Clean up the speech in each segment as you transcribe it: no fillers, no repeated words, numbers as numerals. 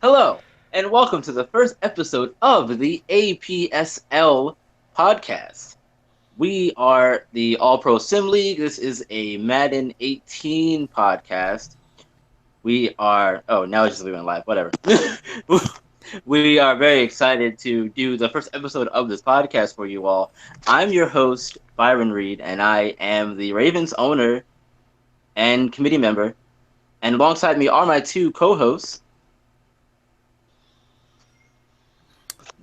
Hello, and welcome to the first episode of the APSL podcast. We are the All Pro Sim League. This is a Madden 18 podcast. Now it's just leaving live, whatever. We are very excited to do the first episode of this podcast for you all. I'm your host, Byron Reed, and I am the Ravens owner and committee member. And alongside me are my two co hosts.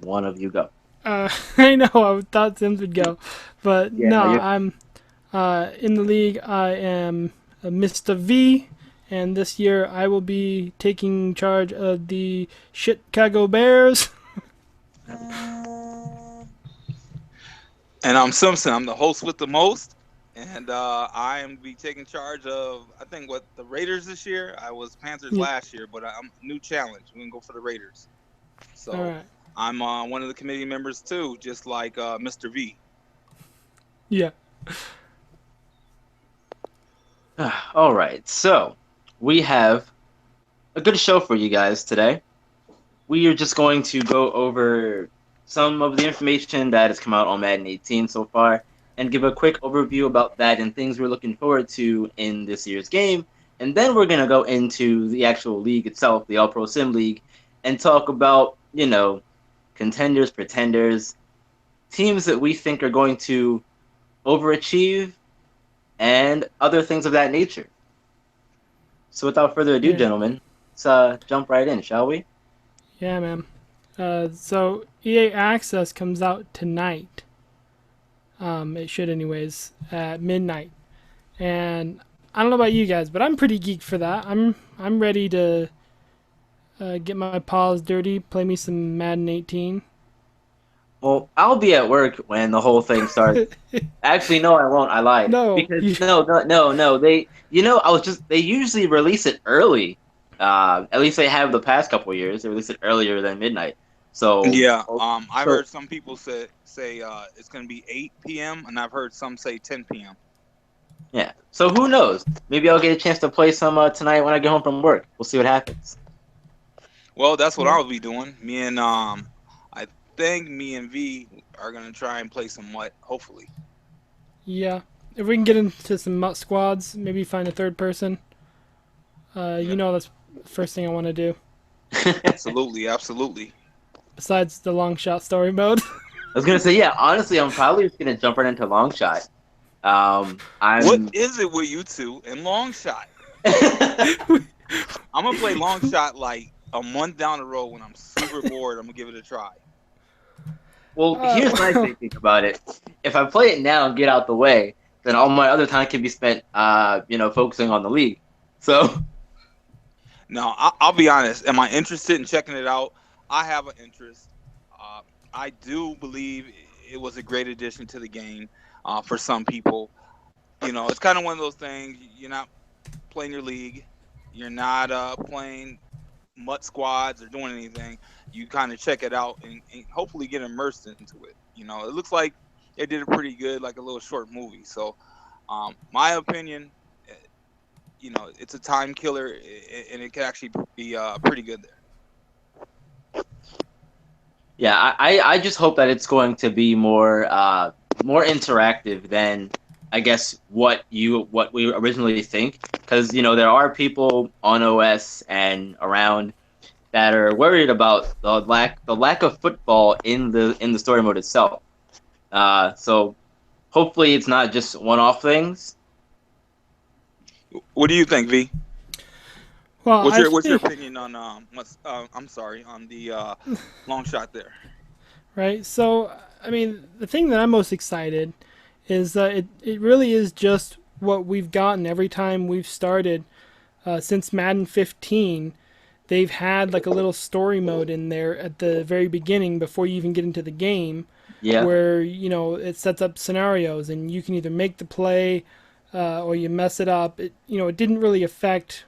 One of you go. I know. I thought Sims would go, but Yeah, no. no, you're I'm in the league. I am Mr. V, and this year I will be taking charge of the Chicago Bears. And I'm Simpson. I'm the host with the most, and I am be taking charge of I think what the Raiders this year. I was Panthers Yeah. last year, but I'm new challenge. We're gonna go for the Raiders. All So right. I'm one of the committee members too, just like Mr. V. Yeah. All right, so we have a good show for you guys today. We are just going to go over some of the information that has come out on Madden 18 so far and give a quick overview about that and things we're looking forward to in this year's game. And then we're going to go into the actual league itself, the All Pro Sim League, and talk about, contenders, pretenders, teams that we think are going to overachieve and other things of that nature. So without further ado, Yeah. gentlemen, let's jump right in, shall we? Yeah, man. So EA Access comes out tonight. It should, anyways, at midnight. And I don't know about you guys, but I'm pretty geeked for that. I'm ready to get my paws dirty, play me some Madden 18. Well, I'll be at work when the whole thing starts. Actually, no, I won't. I lied. No, Because you, no. They usually release it early. At least they have the past couple of years. They release it earlier than midnight. So, Yeah. I so heard some people say it's gonna be 8 p.m. and I've heard some say 10 p.m. yeah. So who knows? Maybe I'll get a chance to play some tonight when I get home from work. We'll see what happens. Well, that's what yeah, I'll be doing. I think me and V are gonna try and play somewhat. Hopefully. yeah. If we can get into some mutt squads, maybe find a third person. Yeah. That's the first thing I want to do. I Absolutely. Besides the long shot story mode. was gonna say, yeah. Honestly, I'm probably just gonna jump right into long shot. What I'm is it with you two and long shot? I'm gonna play long shot like a month down the road when I'm super bored. I'm gonna give it a try. Well, here's my thinking about it. If I play it now and get out the way, then all my other time can be spent, focusing on the league. So, No, I'll be honest. Am I interested in checking it out? I have an interest. Uh, I do believe it was a great addition to the game for some people. It's kind of one of those things. You're not playing your league. You're not playing mutt squads or doing anything. You kind of check it out and hopefully get immersed into it. It looks like they did it pretty good, like a little short movie. So, my opinion, eh, it's a time killer, and it can actually be pretty good there. yeah, I just hope that it's going to be more interactive than I guess what we originally think, because there are people on OS and around that are worried about the lack of football in the story mode itself. So hopefully it's not just one-off things. What do you think, V? Well, I What's your think opinion on I'm sorry, on the long shot there? right. So I mean, the thing that I'm most excited is that it really is just what we've gotten every time we've started since Madden 15. They've had like a little story mode in there at the very beginning before you even get into the game, Yeah, where it sets up scenarios and you can either make the play or you mess it up. It didn't really affect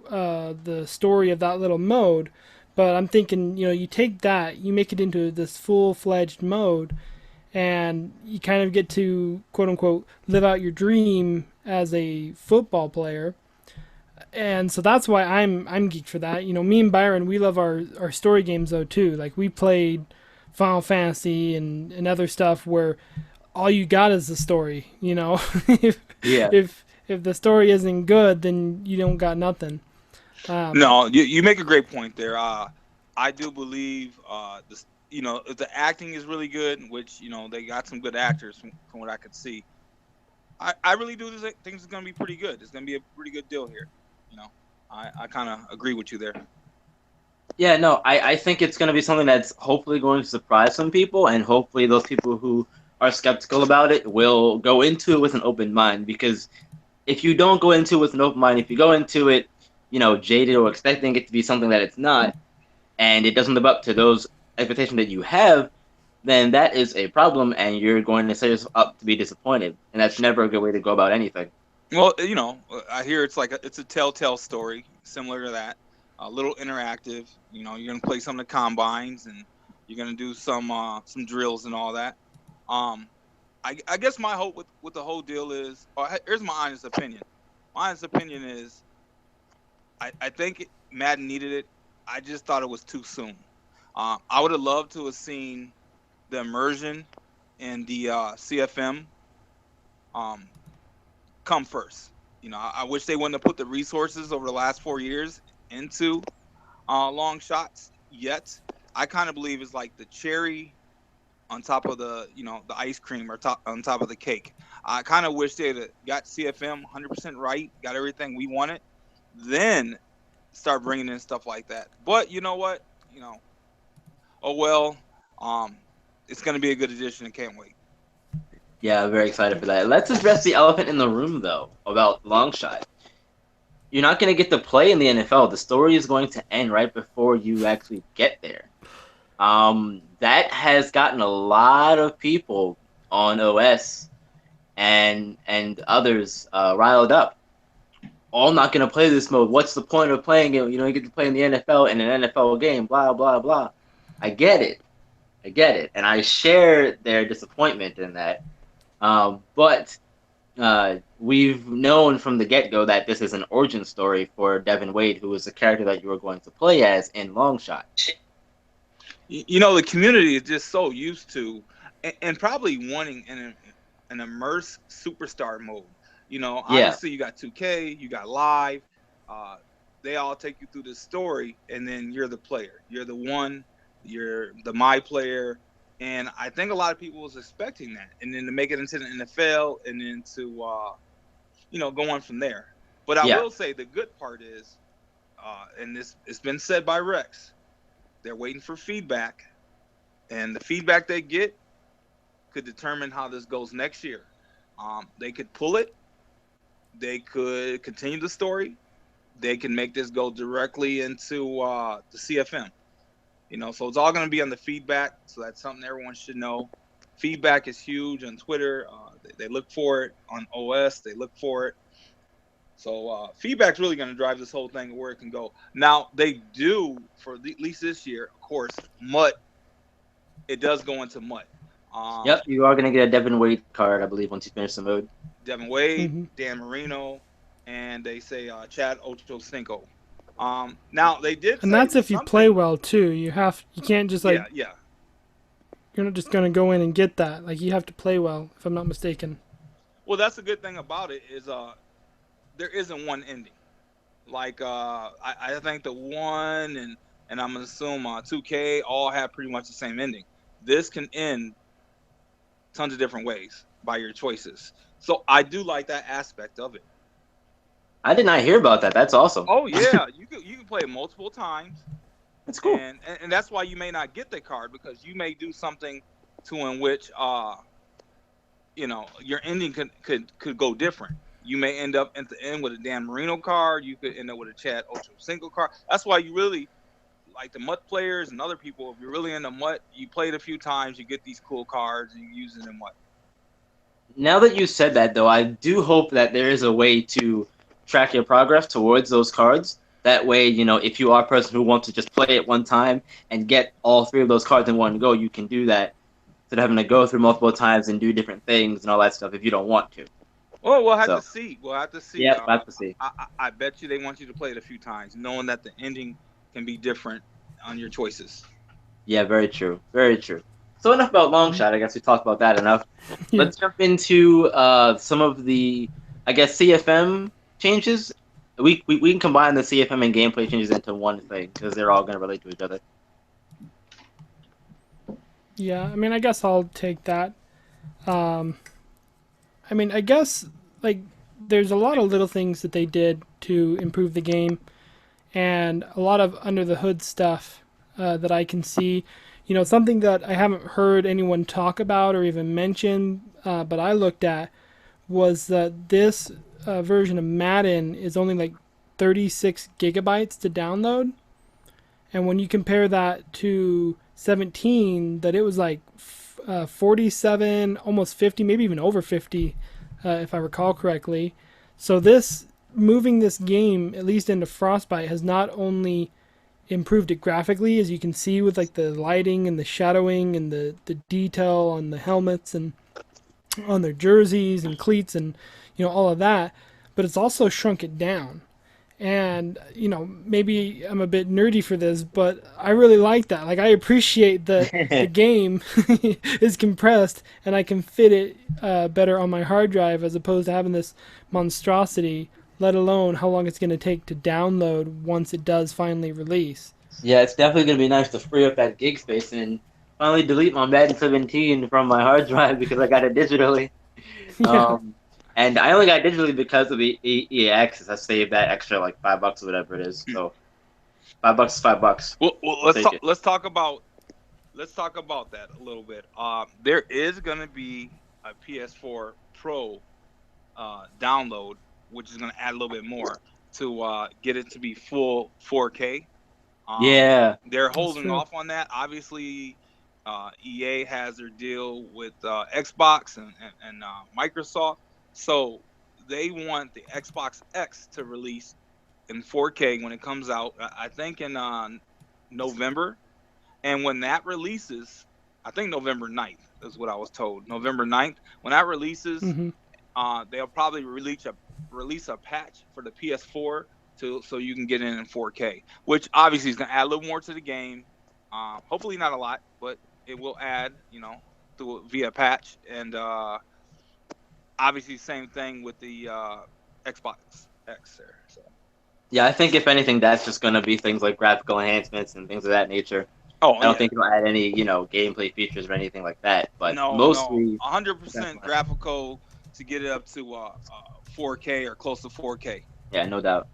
the story of that little mode, but I'm thinking you take that, you make it into this full-fledged mode, and you kind of get to quote unquote live out your dream as a football player. and so that's why I'm geeked for that. You know, me and Byron, we love our story games though too. Like we played Final Fantasy and other stuff where all you got is the story. You know, if Yeah. if the story isn't good, then you don't got nothing. No, you make a great point there. I do believe this. You know, if the acting is really good, which they got some good actors from what I could see. I really do think it's going to be pretty good. It's going to be a pretty good deal here. You know, I kind of agree with you there. Yeah, no, I think it's going to be something that's hopefully going to surprise some people, and hopefully those people who are skeptical about it will go into it with an open mind. Because if you don't go into it with an open mind, if you go into it, jaded or expecting it to be something that it's not, and it doesn't live up to those expectations that you have, then that is a problem, and you're going to set yourself up to be disappointed, and that's never a good way to go about anything. Well, I hear it's a telltale story, similar to that, a little interactive. You're gonna play some of the combines, and you're gonna do some drills and all that. I guess my hope with the whole deal is, here's my honest opinion. My honest opinion is, I think Madden needed it. I just thought it was too soon. I would have loved to have seen the immersion and the CFM come first. I wish they wouldn't have put the resources over the last 4 years into long shots yet. I kind of believe it's like the cherry on top of the ice cream, or on top of the cake. I kind of wish they'd got CFM 100% right, got everything we wanted, then start bringing in stuff like that. But you know what? Oh well. It's going to be a good addition, and can't wait. Yeah, I'm very excited for that. Let's address the elephant in the room, though, about long shot. You're not going to get to play in the NFL. The story is going to end right before you actually get there. That has gotten a lot of people on OS and others riled up. All not going to play this mode. What's the point of playing it? You get to play in the NFL in an NFL game. Blah blah blah. I get it, and I share their disappointment in that. But we've known from the get-go that this is an origin story for Devin Wade, who is the character that you are going to play as in Longshot. The community is just so used to, and probably wanting an immersed superstar mode. Obviously you got 2K, you got Live. They all take you through this story, and then you're the player. You're the one. You're the my player. And I think a lot of people was expecting that, and then to make it into the NFL, and then to go on from there. But I will say the good part is, and it's been said by Rex, they're waiting for feedback, and the feedback they get could determine how this goes next year. They could pull it, they could continue the story, they can make this go directly into the CFM. So it's all going to be on the feedback. So that's something everyone should know. Feedback is huge on Twitter. They look for it on OS. They look for it. So feedback's really going to drive this whole thing where it can go. Now, they do, for at least this year, of course, MUT. It does go into MUT. Yep, you are going to get a Devin Wade card, I believe, once you finish the mode. Devin Wade, Dan Marino, and they say Chad Ochocinco. Now they did, and that's if you play well too. You can't just yeah. You're not just gonna go in and get that. Like, you have to play well, if I'm not mistaken. Well, that's the good thing about it is there isn't one ending. Like I think the one and I'm gonna assume 2K all have pretty much the same ending. This can end tons of different ways by your choices. So I do like that aspect of it. I did not hear about that. That's awesome. Oh yeah, you can play it multiple times. That's cool. And that's why you may not get the card, because you may do something in which your ending could go different. You may end up at the end with a Dan Marino card. You could end up with a Chad Ochocinco card. That's why you really like the MUT players and other people. If you're really into MUT, you play it a few times, you get these cool cards, and you use it in MUT. Now that you said that, though, I do hope that there is a way to track your progress towards those cards. That way, if you are a person who wants to just play it one time and get all 3 of those cards in one go, you can do that instead of having to go through multiple times and do different things and all that stuff if you don't want to. Well, we'll have to So, see. We'll have to see. yeah, we'll have to see. I bet you they want you to play it a few times, knowing that the ending can be different on your choices. Yeah, very true. Very true. So enough about long Mhm. shot. I guess we talked about that enough. Yeah. Let's jump into some of the, I guess, CFM changes. We can combine the CFM and gameplay changes into one thing because they're all going to relate to each other. Yeah. I mean, I guess I'll take that. Um, I mean, I guess like there's a lot of little things that they did to improve the game, and a lot of under the hood stuff that I can see. You know, something that I haven't heard anyone talk about or even mention, but I looked at was that this version of Madden is only like 36 gigabytes to download, and when you compare that to 17, that it was like 47, almost 50, maybe even over 50, if I recall correctly. So this moving this game at least into Frostbite has not only improved it graphically, as you can see with like the lighting and the shadowing and the detail on the helmets and on their jerseys and cleats and all of that, but it's also shrunk it down. And maybe I'm a bit nerdy for this, but I really like that. Like, I appreciate that the game is compressed and I can fit it better on my hard drive as opposed to having this monstrosity, let alone how long it's going to take to download once it does finally release. Yeah, it's definitely going to be nice to free up that gig space and finally delete my Madden 17 from my hard drive because I got it digitally. Yeah. Um, and I only got it digitally because of the EA Access. I saved that extra like $5 or whatever it is. So $5 is $5. Well, I'll take it. let's talk about that a little bit. There is going to be a PS4 Pro download, which is going to add a little bit more to get it to be full 4K. Yeah. They're That's holding true. off on that. Obviously, EA has their deal with Xbox and Microsoft, so they want the Xbox X to release in 4K when it comes out. I think in November, and when that releases, I think November 9th is what I was told. November 9th. When that releases, Hmm. they'll probably release a patch for the PS4 so you can get in 4K, which obviously is going to add a little more to the game. Hopefully not a lot, but it will add, through via patch. And obviously, same thing with the Xbox X there. So. Yeah, I think if anything, that's just going to be things like graphical enhancements and things of that nature. Oh I don't yeah, think it'll add any, gameplay features or anything like that. But no, mostly, 100% graphical to get it up to 4K or close to 4K. yeah, no doubt.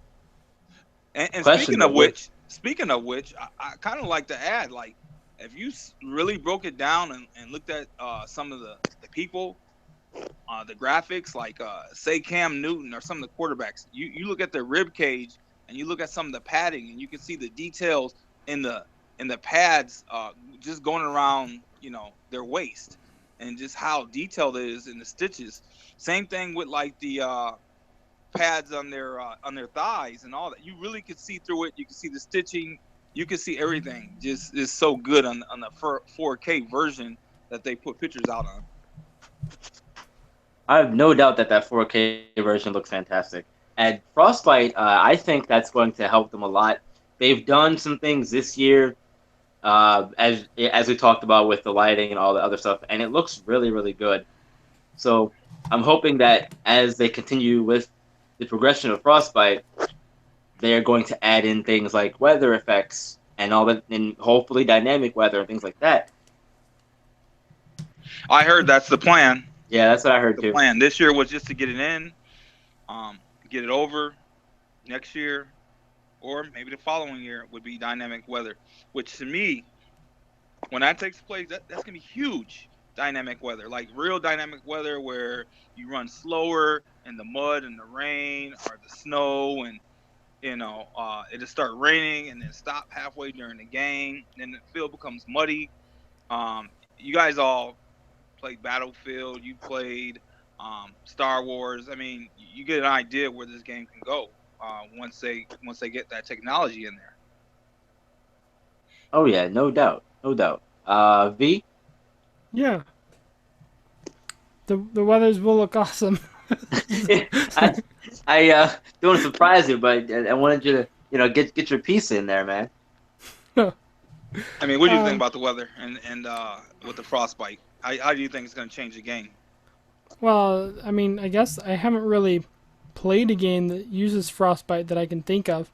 And Question though, speaking of which, I kind of like to add, like, if you really broke it down and looked at some of the people, the graphics, like say Cam Newton or some of the quarterbacks, you look at their rib cage and you look at some of the padding and you can see the details in the pads just going around, their waist, and just how detailed it is in the stitches. Same thing with like the pads on their thighs and all that. You really could see through it. You can see the stitching. You can see everything. Just is so good on the 4K version that they put pictures out on. I have no doubt that that 4K version looks fantastic. And Frostbite, I think that's going to help them a lot. They've done some things this year, as we talked about with the lighting and all the other stuff, and it looks really, really good. So I'm hoping that as they continue with the progression of Frostbite, they are going to add in things like weather effects and all that, and hopefully dynamic weather and things like that. I heard that's the plan. Yeah, that's what I heard The too. plan this year was just to get it in, get it over. Next year, or maybe the following year, would be dynamic weather. Which to me, when that takes place, that's gonna be huge. Dynamic weather, like real dynamic weather, where you run slower in the mud and the rain or the snow, and it'll start raining and then stop halfway during the game. Then the field becomes muddy. You guys all played Battlefield. You played Star Wars. I mean, you get an idea where this game can go once they get that technology in there. Oh yeah, no doubt, no doubt. V. Yeah. The weathers will look awesome. I don't want to surprise you, but I wanted you to, get your piece in there, man. I mean, what do you think um, about the weather and with the frostbite? How do you think it's going to change the game? well, I mean, I guess I haven't really played a game that uses frostbite that I can think of.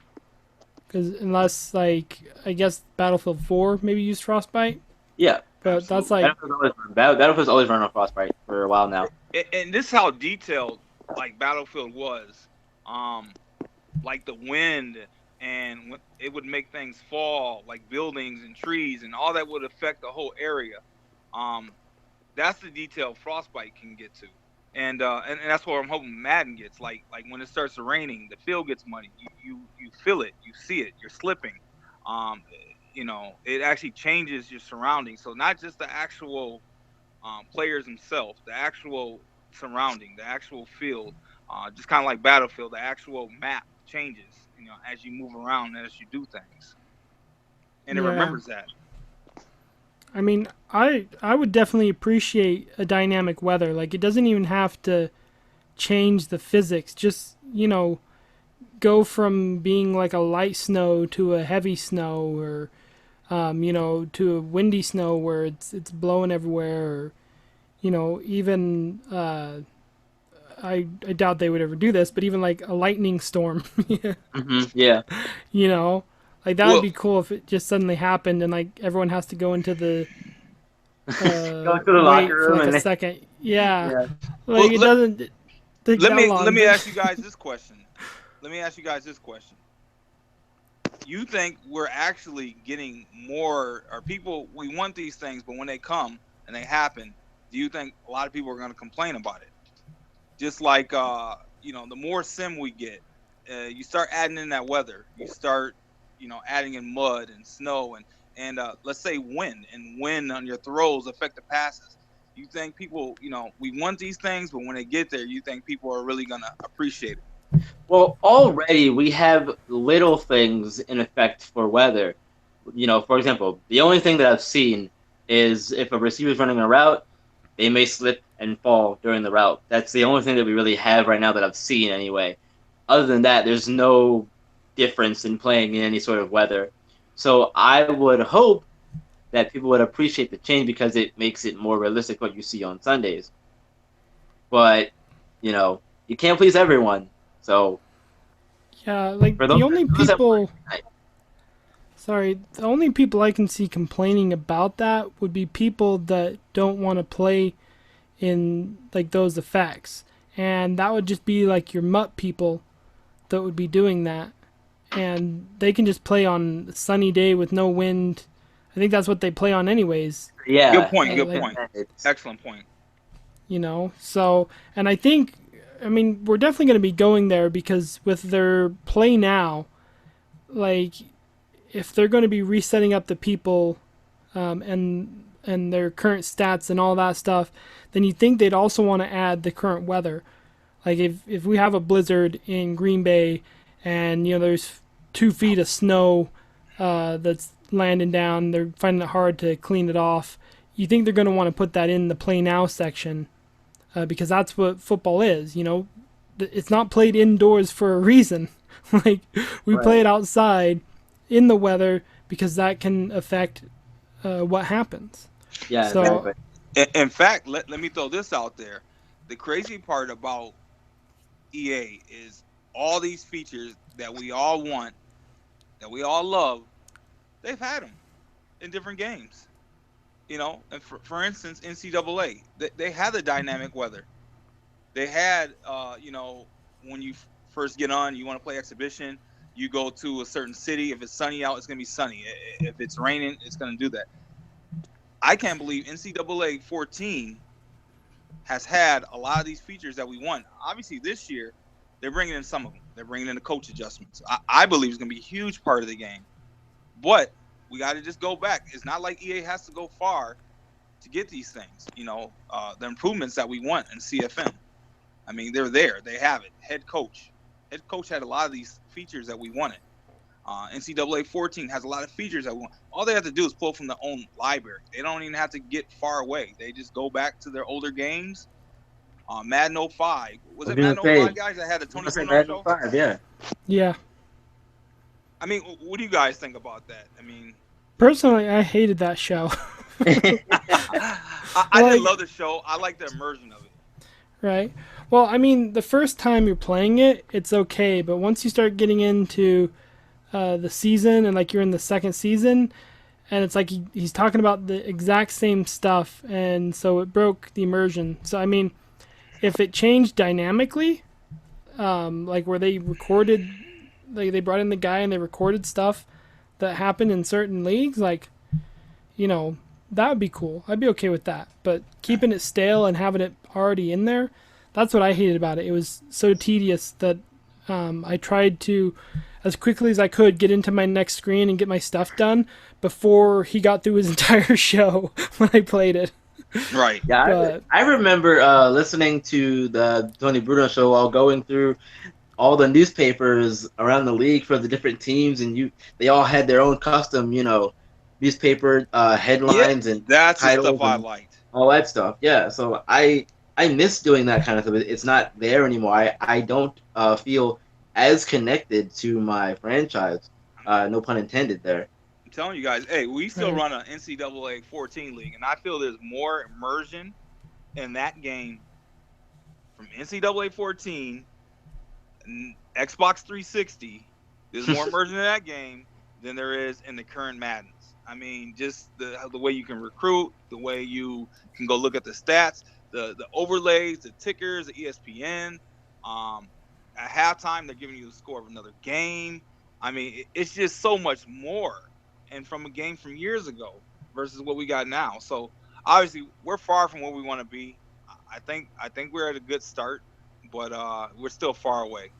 Because unless, like, I guess Battlefield 4 maybe used frostbite, Yeah, but that's Absolutely. like, Battlefield's always run on Frostbite for a while now. And this is how detailed like Battlefield was. Um, like the wind and it would make things fall, like buildings and trees and all that would affect the whole area. Um, that's the detail Frostbite can get to, and that's what I'm hoping Madden gets. Like when it starts raining, the field gets muddy. You feel it, you see it, you're slipping. Um, it actually changes your surroundings. So not just the actual players themselves, the actual surrounding, the actual field, just kind of like Battlefield, the actual map changes, as you move around, as you do things, and it yeah. remembers that. I mean, I would definitely appreciate a dynamic weather. Like, it doesn't even have to change the physics. Just, go from being like a light snow to a heavy snow, or to a windy snow where it's blowing everywhere, or even I doubt they would ever do this, but even like a lightning storm, Yeah. you know, like that would Well, be cool if it just suddenly happened and like everyone has to go into the Go to the locker wait for room like a and second. Yeah, yeah. like well, it doesn't take let that me let long, me but ask you guys this question. Let me ask you guys this question. You think we're actually getting more, or people, we want these things, but when they come and they happen, do you think a lot of people are going to complain about it? Just like the more sim we get, you start adding in that weather. You start, adding in mud and snow and let's say wind on your throws affect the passes. You think people, we want these things, but when they get there, you think people are really gonna appreciate it? Well, already we have little things in effect for weather. For example, the only thing that I've seen is if a receiver's running a route, they may slip and fall during the route. That's the only thing that we really have right now that I've seen anyway. Other than that, there's no difference in playing in any sort of weather. So I would hope that people would appreciate the change because it makes it more realistic what you see on Sundays. But, you can't please everyone. So yeah, like for the only those that people. Sorry, the only people I can see complaining about that would be people that don't want to play in like those effects, and that would just be like your MUT people that would be doing that, and they can just play on a sunny day with no wind. I think that's what they play on anyways. Good yeah, point. Good Like, point. it's Excellent point. so, and I think, I mean, we're definitely going to be going there because with their play now, like if they're going to be resetting up the people, and their current stats and all that stuff, then you think they'd also want to add the current weather. Like if we have a blizzard in Green Bay, and there's 2 feet of snow that's landing down, they're finding it hard to clean it off. You think they're going to want to put that in the play now section, because that's what football is. It's not played indoors for a reason. Like we play right. it outside in the weather because that can affect what happens. Yeah, So exactly. In fact, let me throw this out there. The crazy part about EA is all these features that we all want, that we all love, they've had them in different games. And for instance, NCAA, they had the dynamic weather. They had, when you first get on, you want to play exhibition, you go to a certain city. If it's sunny out, it's going to be sunny. If it's raining, it's going to do that. I can't believe NCAA 14 has had a lot of these features that we want. Obviously, this year, they're bringing in some of them. They're bringing in the coach adjustments. I believe it's going to be a huge part of the game. But we got to just go back. It's not like EA has to go far to get these things. The improvements that we want in CFM. I mean, they're there. They have it. Head coach had a lot of these features that we wanted. NCAA 14 has a lot of features that we want. All they have to do is pull from their own library. They don't even have to get far away. They just go back to their older games, Madden 05. Was I was it gonna Madden say, 05 guys that had the I Tony was gonna say Bruno Madden show? 05, yeah. Yeah. I mean, what do you guys think about that? I mean, Personally, I hated that show. I didn't Like, love the show. I like the immersion of it. right? Well, I mean, the first time you're playing it, it's okay, but once you start getting into the season and like you're in the second season, and it's like he's talking about the exact same stuff, and so it broke the immersion. So I mean, if it changed dynamically, like where they recorded, like they brought in the guy and they recorded stuff that happened in certain leagues, like you know, that would be cool. I'd be okay with that. But keeping it stale and having it already in there, that's what I hated about it. It was so tedious that I tried to, as quickly as I could, get into my next screen and get my stuff done before he got through his entire show when I played it. Right. Yeah, But I remember listening to the Tony Bruno show while going through all the newspapers around the league for the different teams, and they all had their own custom, newspaper Yeah, headlines and that's the stuff titles I and liked. all that stuff. Yeah, so I miss doing that kind of stuff. It's not there anymore. I don't feel as connected to my franchise. No pun intended there. I'm telling you guys, hey, we still right, run an NCAA 14 league, and I feel there's more immersion in that game from NCAA 14 and Xbox 360. There's more immersion in that game than there is in the current Maddens. I mean, just the way you can recruit, the way you can go look at the stats, the overlays, the tickers, the ESPN. Um, at halftime, they're giving you the score of another game. I mean, it's just so much more, and from a game from years ago versus what we got now. So obviously, we're far from where we want to be. I think we're at a good start, but we're still far away.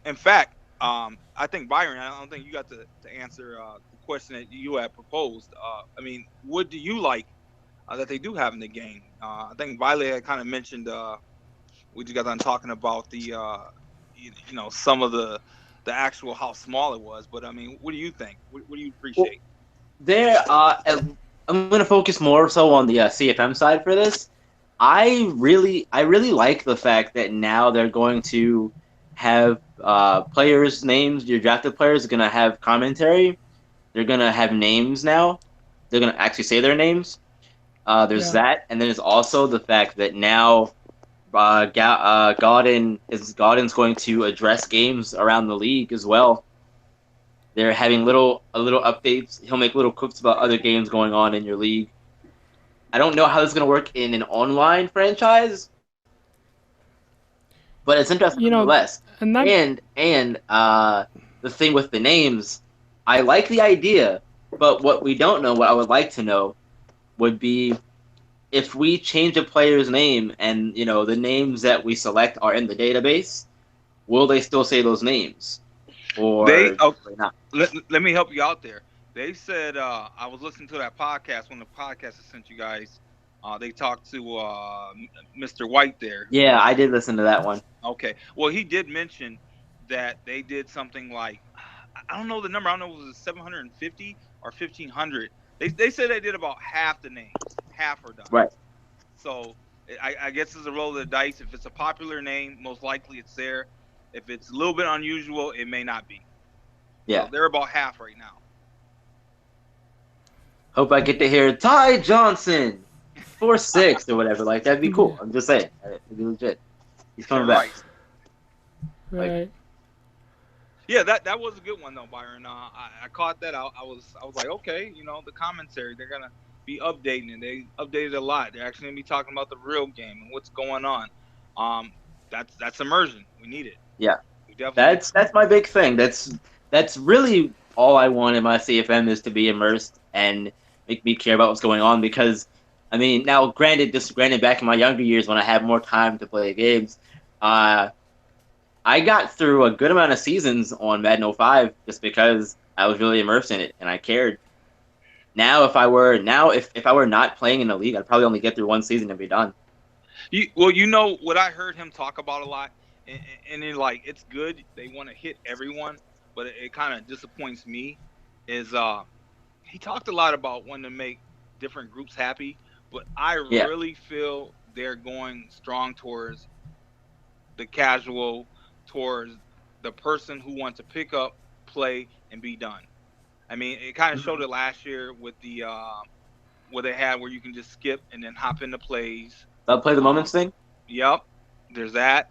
In fact, I think Byron, I don't think you got to answer the question that you had proposed. I mean, what do you like that they do have in the game? I think Violet had kind of mentioned we just got done talking about the some of the actual how small it was. But I mean, what do you think? What do you Well, appreciate? there, I'm going to focus more so on the CFM side for this. I really like the fact that now they're going to have players' names. Your drafted players are going to have commentary. They're going to have names now. They're going to actually say their names. There's yeah. that, and then there's also the fact that now Godin's going to address games around the league as well. They're having little updates. He'll make little clips about other games going on in your league. I don't know how this is going to work in an online franchise, but it's interesting You know, nonetheless. and that And the thing with the names, I like the idea, but what we don't know, what I would like to know, would be if we change a player's name and the names that we select are in the database, will they still say those names They or oh, not? let me help you out there. They said I was listening to that podcast when the podcast I sent you guys. They talked to Mr. White there. Yeah, I did listen to that one. Okay, well he did mention that they did something like I don't know the number. I don't know if it was 750 or 1500. They said they did about half the names. Half are done. Right. So I guess it's a roll of the dice. If it's a popular name, most likely it's there. If it's a little bit unusual, it may not be. So Yeah. they're about half right now. Hope I get to hear Ty Johnson 4-6 or whatever. Like that'd be cool. I'm just saying, it'd be legit. He's coming back. Right. right. Yeah, that was a good one though, Byron. I caught that. I was like, okay, the commentary they're gonna be updating, and they updated a lot. They're actually gonna be talking about the real game and what's going on. That's immersion. We need it. Yeah. We definitely need That's my big thing. That's really all I want in my CFM is to be immersed and make me care about what's going on. Because, I mean, now granted, back in my younger years when I had more time to play games, I got through a good amount of seasons on Madden 05 just because I was really immersed in it and I cared. Now, if I were not playing in the league, I'd probably only get through one season and be done. Well, you know what I heard him talk about a lot, and then like it's good they want to hit everyone, but it kind of disappoints me. Is he talked a lot about wanting to make different groups happy, but I Yeah. really feel they're going strong towards the casual, towards the person who wants to pick up, play, and be done. I mean, it kind of showed Mhm. it last year with the what they had where you can just skip and then hop into plays. I'll play the moments Um, thing. yep, there's that.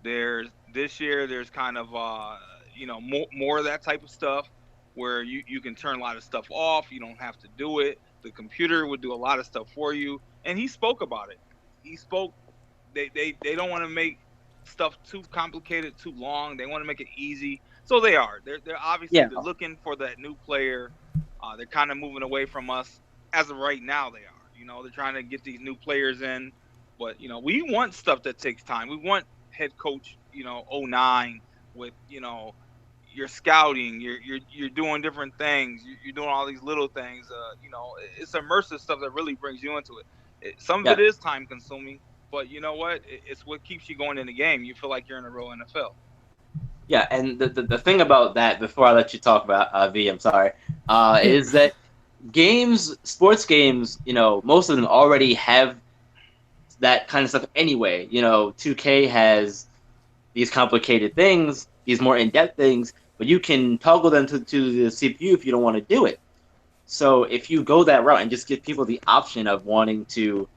There's this year. There's kind of more of that type of stuff where you can turn a lot of stuff off. You don't have to do it. The computer would do a lot of stuff for you. And he spoke about it. He spoke. They don't want to make stuff too complicated, too long. They want to make it easy. So they are. They're obviously Yeah, they're looking for that new player. They're kind of moving away from us as of right now. They are. They're trying to get these new players in, but we want stuff that takes time. We want head coach, '09 with you're scouting, you're doing different things, you're doing all these little things. It's immersive stuff that really brings you into it. Some of yeah, it is time consuming, but you know what? It's what keeps you going in the game. You feel like you're in a real NFL. yeah. And the thing about that, before I let you talk about V, I'm sorry, is that sports games, most of them already have that kind of stuff anyway. 2K has these complicated things, these more in-depth things, but you can toggle them to the CPU if you don't want to do it. So if you go that route and just give people the option of wanting to,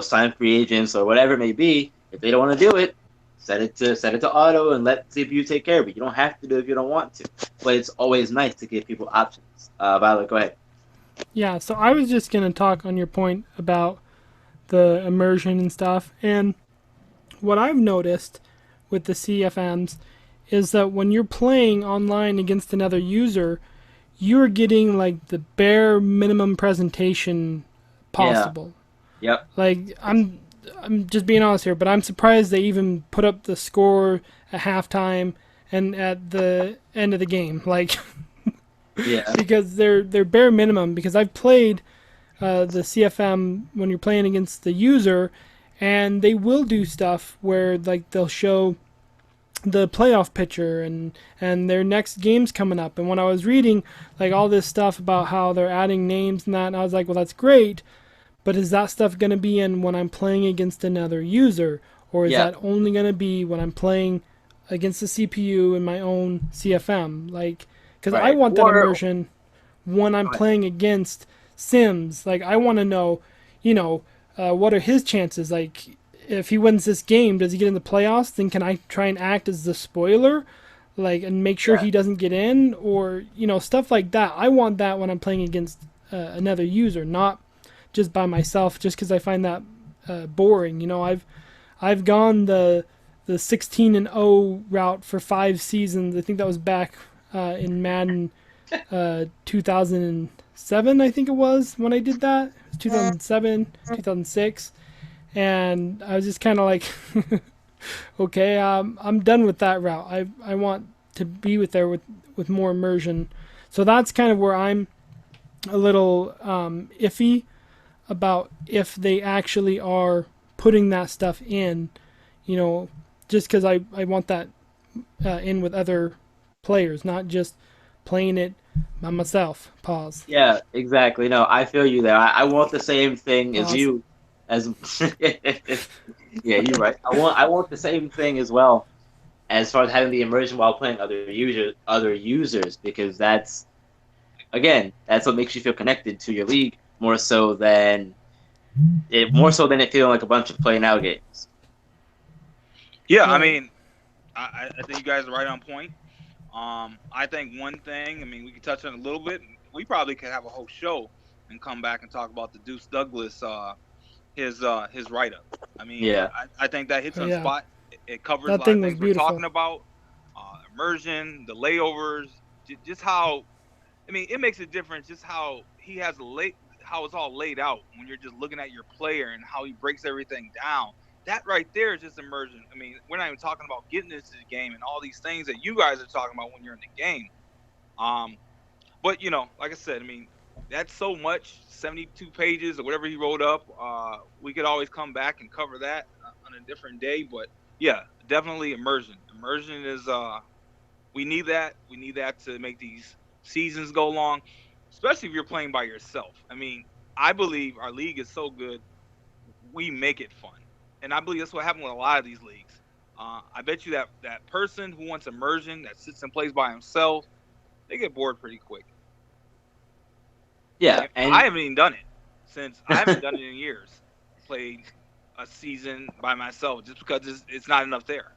sign free agents or whatever it may be, if they don't want to do it, set it to auto and let CPU take care of it. You don't have to do it if you don't want to, but it's always nice to give people options. Violet, go ahead. Yeah, so I was just going to talk on your point about the immersion and stuff. And what I've noticed with the CFMs is that when you're playing online against another user, you're getting like the bare minimum presentation Yeah. possible. Yep. Like I'm just being honest here, but I'm surprised they even put up the score at halftime and at the end of the game. Like Yeah. because they're bare minimum. Because I've played the CFM when you're playing against the user, and they will do stuff where like they'll show the playoff picture and their next game's coming up. And when I was reading like all this stuff about how they're adding names and that, and I was like, well, that's great, but is that stuff going to be in when I'm playing against another user, or is Yeah. that only going to be when I'm playing against the CPU in my own CFM? Like, because I Right. want that Or immersion when I'm go ahead. playing against Sims. Like, I want to know, you know, what are his chances? Like, if he wins this game, does he get in the playoffs? Then can I try and act as the spoiler, like, and make sure Yeah. he doesn't get in, or stuff like that. I want that when I'm playing against another user, not just by myself. Just because I find that boring. I've gone the 16-0 route for 5 seasons. I think that was back in Madden 2007, I think it was when I did that. It was 2007, 2006, and I was just kind of like, okay, I'm done with that route. I want to be with more immersion. So that's kind of where I'm a little iffy about if they actually are putting that stuff in, you know, just because I want that in with other players, not just playing it by myself. Pause. Yeah, exactly. No, I feel you there. I want the same thing as Pause. you. As yeah, you're right. I want the same thing as well as far as having the immersion while playing other users because that's what makes you feel connected to your league more so than it feeling like a bunch of play now games. Yeah, I Right. mean, I think you guys are right on point. I think one thing, I mean, we could touch on it a little bit. We probably could have a whole show and come back and talk about the Deuce Douglas, his write up. I mean, Yeah, I think that hits Oh, on yeah. spot. It covers a That lot of thing was things we're beautiful. talking about, immersion, the layovers, just how. I mean, it makes a difference just how he has how it's all laid out when you're just looking at your player and how he breaks everything down. That right there is just immersion. I mean, we're not even talking about getting into the game and all these things that you guys are talking about when you're in the game. Um, but like I said, I mean, that's so much 72 pages or whatever he wrote up. We could always come back and cover that on a different day. But yeah, definitely immersion. Immersion is we need that. We need that to make these seasons go long, especially if you're playing by yourself. I mean, I believe our league is so good. we make it fun, and I believe that's what happened with a lot of these leagues. I bet you that person who wants immersion that sits and plays by himself, they get bored pretty quick. Yeah, I and haven't even done it since I haven't done it in years. Played a season by myself just because it's not enough there.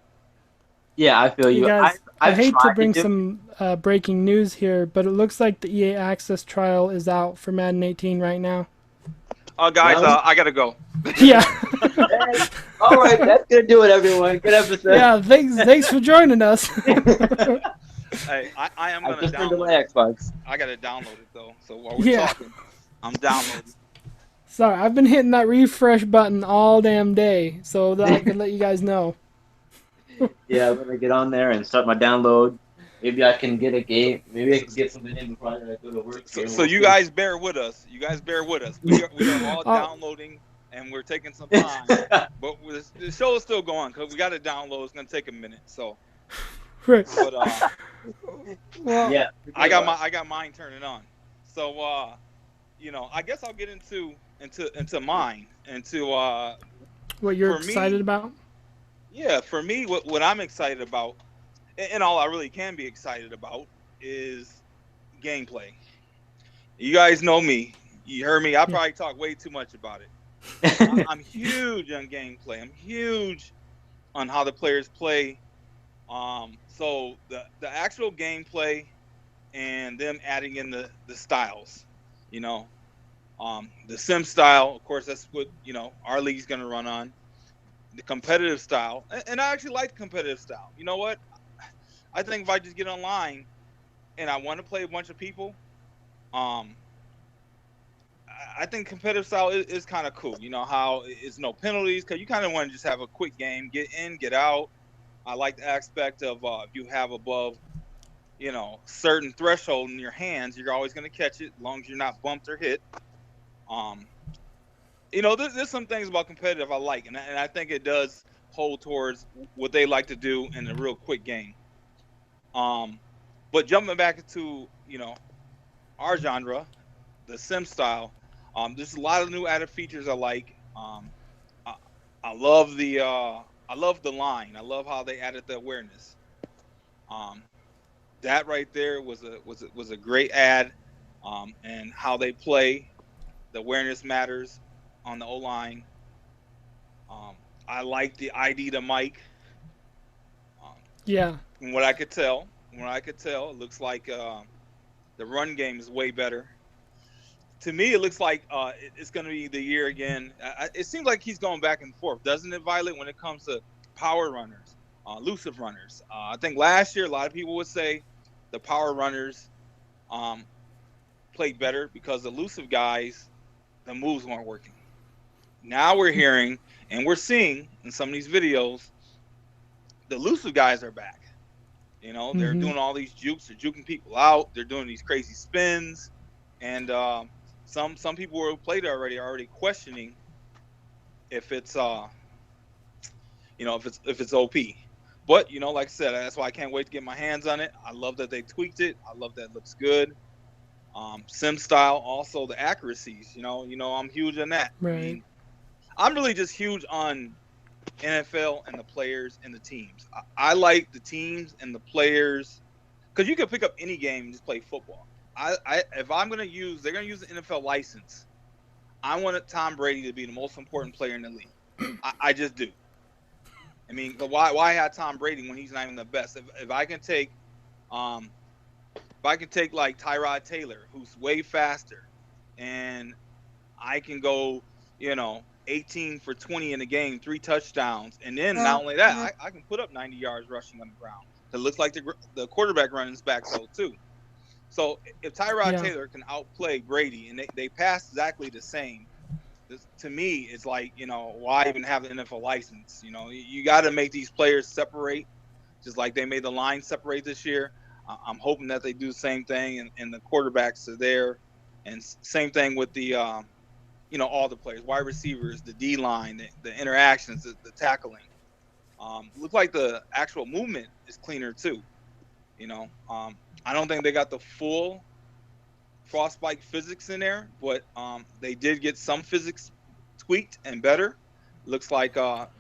yeah, I feel Hey you. guys, I I've hate to tried to bring do. some breaking news here, but it looks like the EA Access trial is out for Madden 18 right now. Guys, Really? I gotta go. Yeah, Hey, all right, that's gonna do it, everyone. Good episode. yeah. Thanks for joining us. Hey, I am I gonna just turned to my download it. Xbox. I gotta download it though. So while we're Yeah. talking, I'm downloading. Sorry, I've been hitting that refresh button all damn day so that I could let you guys know. Yeah, I'm gonna get on there and start my download. Maybe I can get a game. Maybe I can get something in before I go to work here. So We'll you see. guys bear with us. You guys bear with us. We are all Oh, downloading and we're taking some time, but the show is still going because we got to download. It's gonna take a minute. So, right. but Well, Yeah, I got mine turning on. So I guess I'll get into mine what you're for excited me. about? Yeah, for me, what I'm excited about, and all I really can be excited about, is gameplay. You guys know me. You heard me. I Yeah. probably talk way too much about it. I'm huge on gameplay. I'm huge on how the players play. So the actual gameplay and them adding in the styles, you know, the sim style. Of course, that's what our league's gonna run on. The competitive style, and I actually like the competitive style. You know what? I think if I just get online and I want to play a bunch of people, um, I think competitive style is kind of cool. You know how it's no penalties because you kind of want to just have a quick game, get in, get out. I like the aspect of if you have above, certain threshold in your hands, you're always going to catch it as long as you're not bumped or hit. Um, there's some things about competitive I like, and I think it does hold towards what they like to do in a real quick game. Um, but jumping back into our genre, the sim style. There's a lot of new added features I like. I, I love I love the line. I love how they added the awareness. Um, that right there was a great add, and how they play. The awareness matters on the O line. Um, I like the ID to Mike. Um, Yeah. from what I could tell, it looks like the run game is way better. To me, it looks like it's going to be the year again. It seems like he's going back and forth, doesn't it, Violet, when it comes to power runners, elusive runners? I think last year, a lot of people would say the power runners um, played better because the elusive guys, the moves weren't working. Now we're hearing and we're seeing in some of these videos, the elusive guys are back. They're Mm-hmm. doing all these jukes, they're juking people out, they're doing these crazy spins, and some people who have played already are already questioning if it's if it's OP. But like I said, that's why I can't wait to get my hands on it. I love that they tweaked it. I love that it looks good. Sim style, also the accuracies. I'm huge on that. I Right. mean, I'm really just huge on NFL and the players and the teams. I like the teams and the players because you can pick up any game and just play football. If I'm gonna use, they're gonna use the NFL license. I wanted Tom Brady to be the most important player in the league. I just do. I mean, why have Tom Brady when he's not even the best? If I can take um if I can take like Tyrod Taylor, who's way faster, and I can go, 18 for 20 in the game, 3 touchdowns, and then not only that, I can put up 90 yards rushing on the ground. It looks like the quarterback running's back though too. So if Tyrod Yeah. Taylor can outplay Brady and they pass exactly the same, to me, it's like, why even have the NFL license? You got to make these players separate, just like they made the line separate this year. I'm hoping that they do the same thing, and the quarterbacks are there, and same thing with the, all the players, wide receivers, the D line, the interactions, the tackling. Look like the actual movement is cleaner too. I don't think they got the full frostbite physics in there, but they did get some physics tweaked and better. Looks like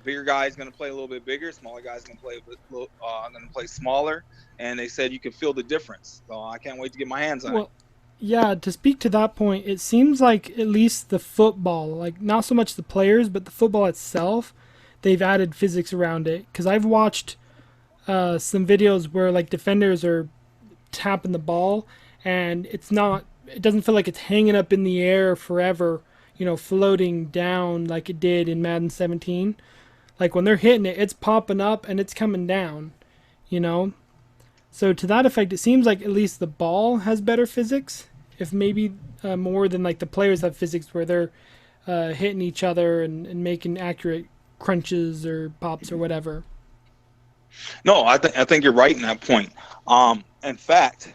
bigger guys going to play a little bit bigger, smaller guys going to play going to play smaller, and they said you can feel the difference. So I can't wait to get my hands on it. Well, yeah, to speak to that point, it seems like at least the football, like not so much the players, but the football itself, they've added physics around it. Because I've watched some videos where like defenders are tapping the ball, and it doesn't feel like it's hanging up in the air forever, floating down like it did in Madden 17. Like when they're hitting it, it's popping up and it's coming down, you know? So to that effect, it seems like at least the ball has better physics, if maybe more than like the players have physics where they're hitting each other and making accurate crunches or pops or whatever. No, I think you're right in that point. In fact,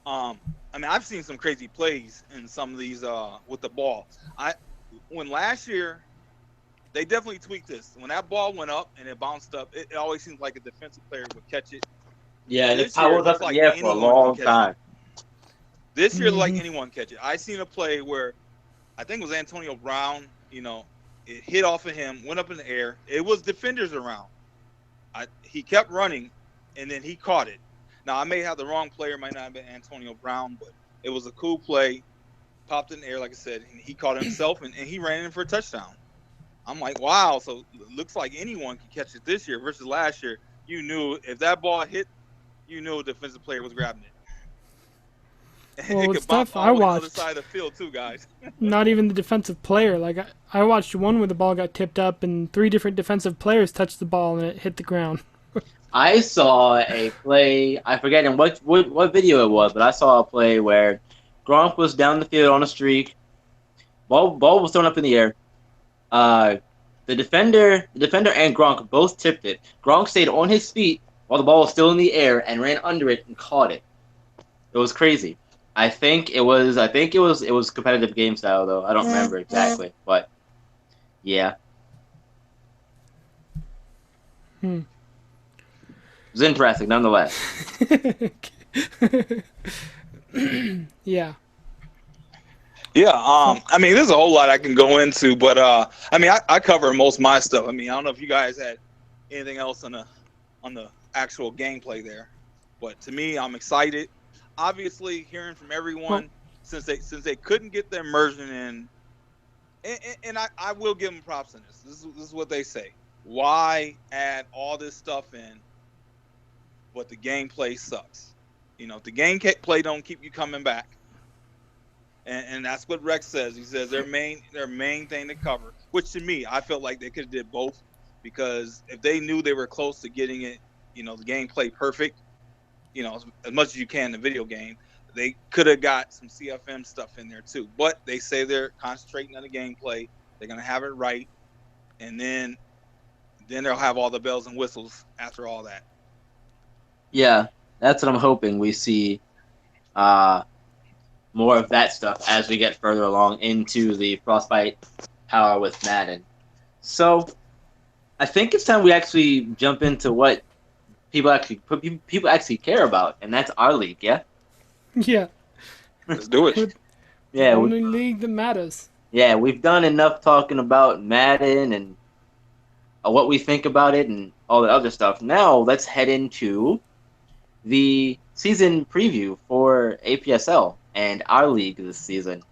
I've seen some crazy plays in some of these with the ball. When last year they definitely tweaked this. When that ball went up and it bounced up, it always seemed like a defensive player would catch it. Yeah, and it was up in the air for a long time. This year, like anyone catch it. I seen a play where I think it was Antonio Brown. It hit off of him, went up in the air. It was defenders around. He kept running, and then he caught it. Now, I may have the wrong player, might not have been Antonio Brown, but it was a cool play. Popped in the air, like I said, and he caught himself, and he ran in for a touchdown. I'm like, wow. So it looks like anyone can catch it this year versus last year. You knew if that ball hit, you knew a defensive player was grabbing it. And well, it it's stuff I on the watched. other side of the field too, guys. Not even the defensive player. Like I watched one where the ball got tipped up and 3 different defensive players touched the ball and it hit the ground. I saw a play. I forget in what video it was, but I saw a play where Gronk was down the field on a streak. Ball was thrown up in the air. The defender and Gronk both tipped it. Gronk stayed on his feet while the ball was still in the air and ran under it and caught it. It was crazy. I think it was competitive game style though. I don't remember exactly, but yeah. It was interesting nonetheless. Yeah. Yeah, there's a whole lot I can go into, but I cover most of my stuff. I don't know if you guys had anything else on the actual gameplay there, but to me, I'm excited. Obviously, hearing from everyone since they couldn't get the immersion in, and I will give them props on this. This is what they say. Why add all this stuff in, but the gameplay sucks? If the gameplay don't keep you coming back. And that's what Rex says. He says their main thing to cover, which to me, I felt like they could have did both, because if they knew they were close to getting it, the gameplay perfect, as much as you can in the video game, they could have got some CFM stuff in there too. But they say they're concentrating on the gameplay. They're going to have it right. And then they'll have all the bells and whistles after all that. Yeah, that's what I'm hoping we see. More of that stuff as we get further along into the Frostbite power with Madden. So, I think it's time we actually jump into what people actually care about, and that's our league. Yeah. Yeah. Let's do it. The only league that matters. Yeah, we've done enough talking about Madden and what we think about it and all the other stuff. Now let's head into the season preview for APSL and our league this season.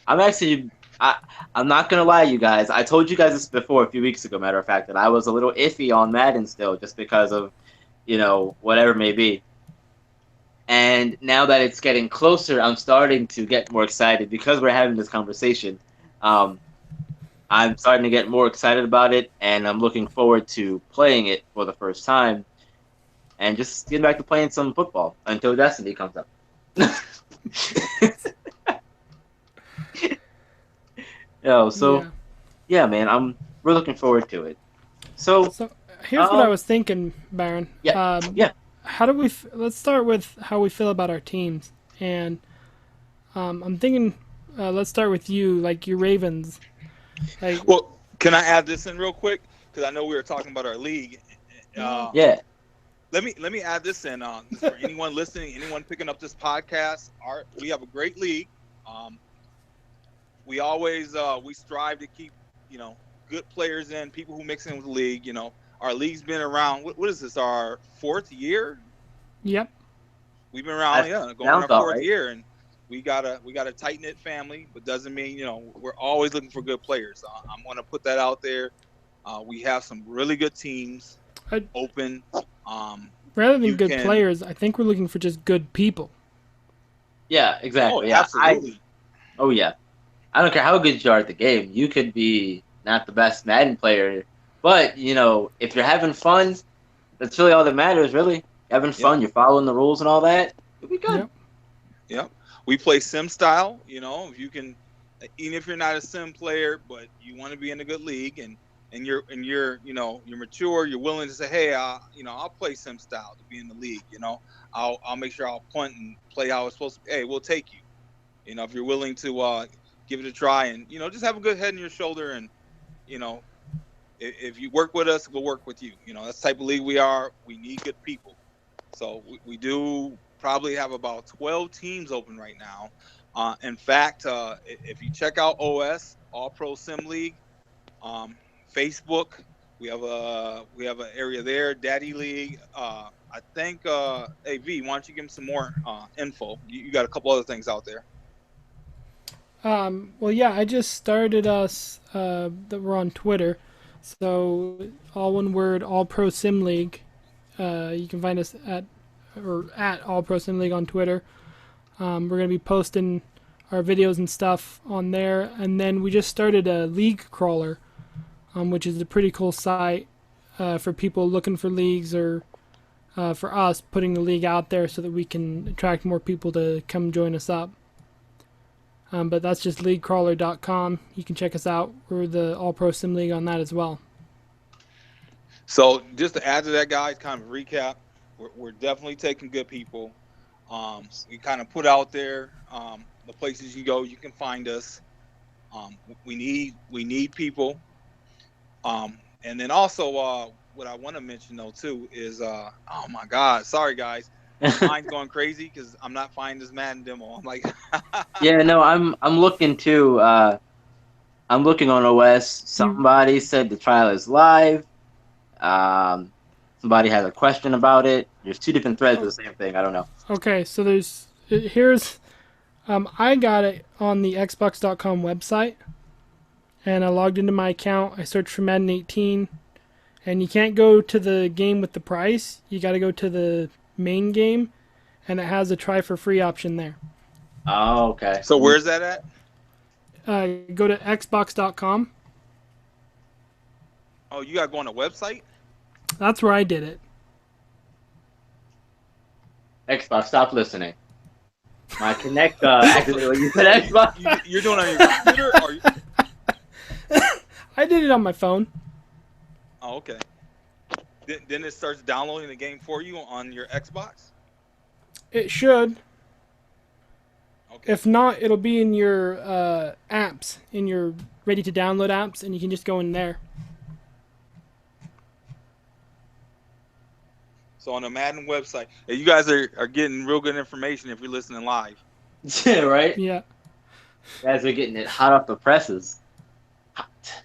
I'm not gonna lie, you guys. I told you guys this before a few weeks ago. Matter of fact, that I was a little iffy on Madden still, just because of, whatever it may be. And now that it's getting closer, I'm starting to get more excited because we're having this conversation. I'm starting to get more excited about it, and I'm looking forward to playing it for the first time, and just getting back to playing some football until Destiny comes up. Yeah, man, we're looking forward to it. So here's what I was thinking, Byron. Yeah. How do we? Let's start with how we feel about our teams, and I'm thinking, let's start with you, like your Ravens. Well, can I add this in real quick? Because I know we were talking about our league. Yeah. Let me add this in for anyone listening, anyone picking up this podcast. We have a great league. We always we strive to keep good players in, people who mix in with the league. Our league's been around. What is this? Our 4th year? Yep. We've been around, That going on sounds our all 4th right. year, and we got a tight knit family, but doesn't mean we're always looking for good players. I'm going to put that out there. We have some really good teams I, open. rather than You good can. players, I think we're looking for just good people. Yeah, Oh, exactly. Yeah, absolutely. oh yeah. I don't care how good you are at the game. You could be not the best Madden player, but if you're having fun, that's really all that matters. Really, having Yep. fun, you're following the rules and all that. You'll be good. Yep. Yep. We play sim style. If you can, even if you're not a sim player, but you want to be in a good league, and you're mature, you're willing to say, hey, I'll play sim style to be in the league. I'll make sure I'll punt and play how it's supposed to be. Hey, we'll take you. If you're willing to give it a try, and just have a good head on your shoulder, and you know if you work with us, we'll work with you. That's the type of league we are. We need good people. So we do probably have about 12 teams open right now. In fact, if you check out OS, All Pro Sim League, Facebook, we have an area there, Daddy League. I think, hey V, why don't you give them some more info? You got a couple other things out there. Well, yeah, I just started us that we're on Twitter, so all one word, All Pro Sim League. You can find us at All Pro Sim League on Twitter. We're gonna be posting our videos and stuff on there, and then we just started a league crawler, which is a pretty cool site for people looking for leagues or for us putting the league out there so that we can attract more people to come join us up. But that's just leaguecrawler.com. You can check us out. We're the All Pro Sim League on that as well. So just to add to that, guys, kind of a recap, we're definitely taking good people. We kind of put out there the places you go, you can find us. We need people. And then also, what I want to mention though too is, oh my God, sorry guys, my mind's going crazy because I'm not finding this Madden demo. I'm like, Yeah, no, I'm looking too. I'm looking on OS. You Somebody said the trial is live. Um, Somebody has a question about it. There's two different threads of the same thing. I don't know. okay? So here's I got it on the Xbox.com website, and I logged into my account. I searched for Madden 18, and you can't go to the game with the price. You got to go to the main game, and it has a try for free option there. Oh, okay. so where's that at? Go to Xbox.com. Oh, you got to go on the website. That's where I did it. Xbox, stop listening. My Connect activated when you said Xbox. You're doing it on your computer, or I did it on my phone. oh, okay. Then it starts downloading the game for you on your Xbox. It should. Okay. If not, it'll be in your apps, in your ready to download apps, and you can just go in there. So on the Madden website, you guys are getting real good information if you're listening live. Yeah, right? Yeah. Guys are getting it hot off the presses. Hot.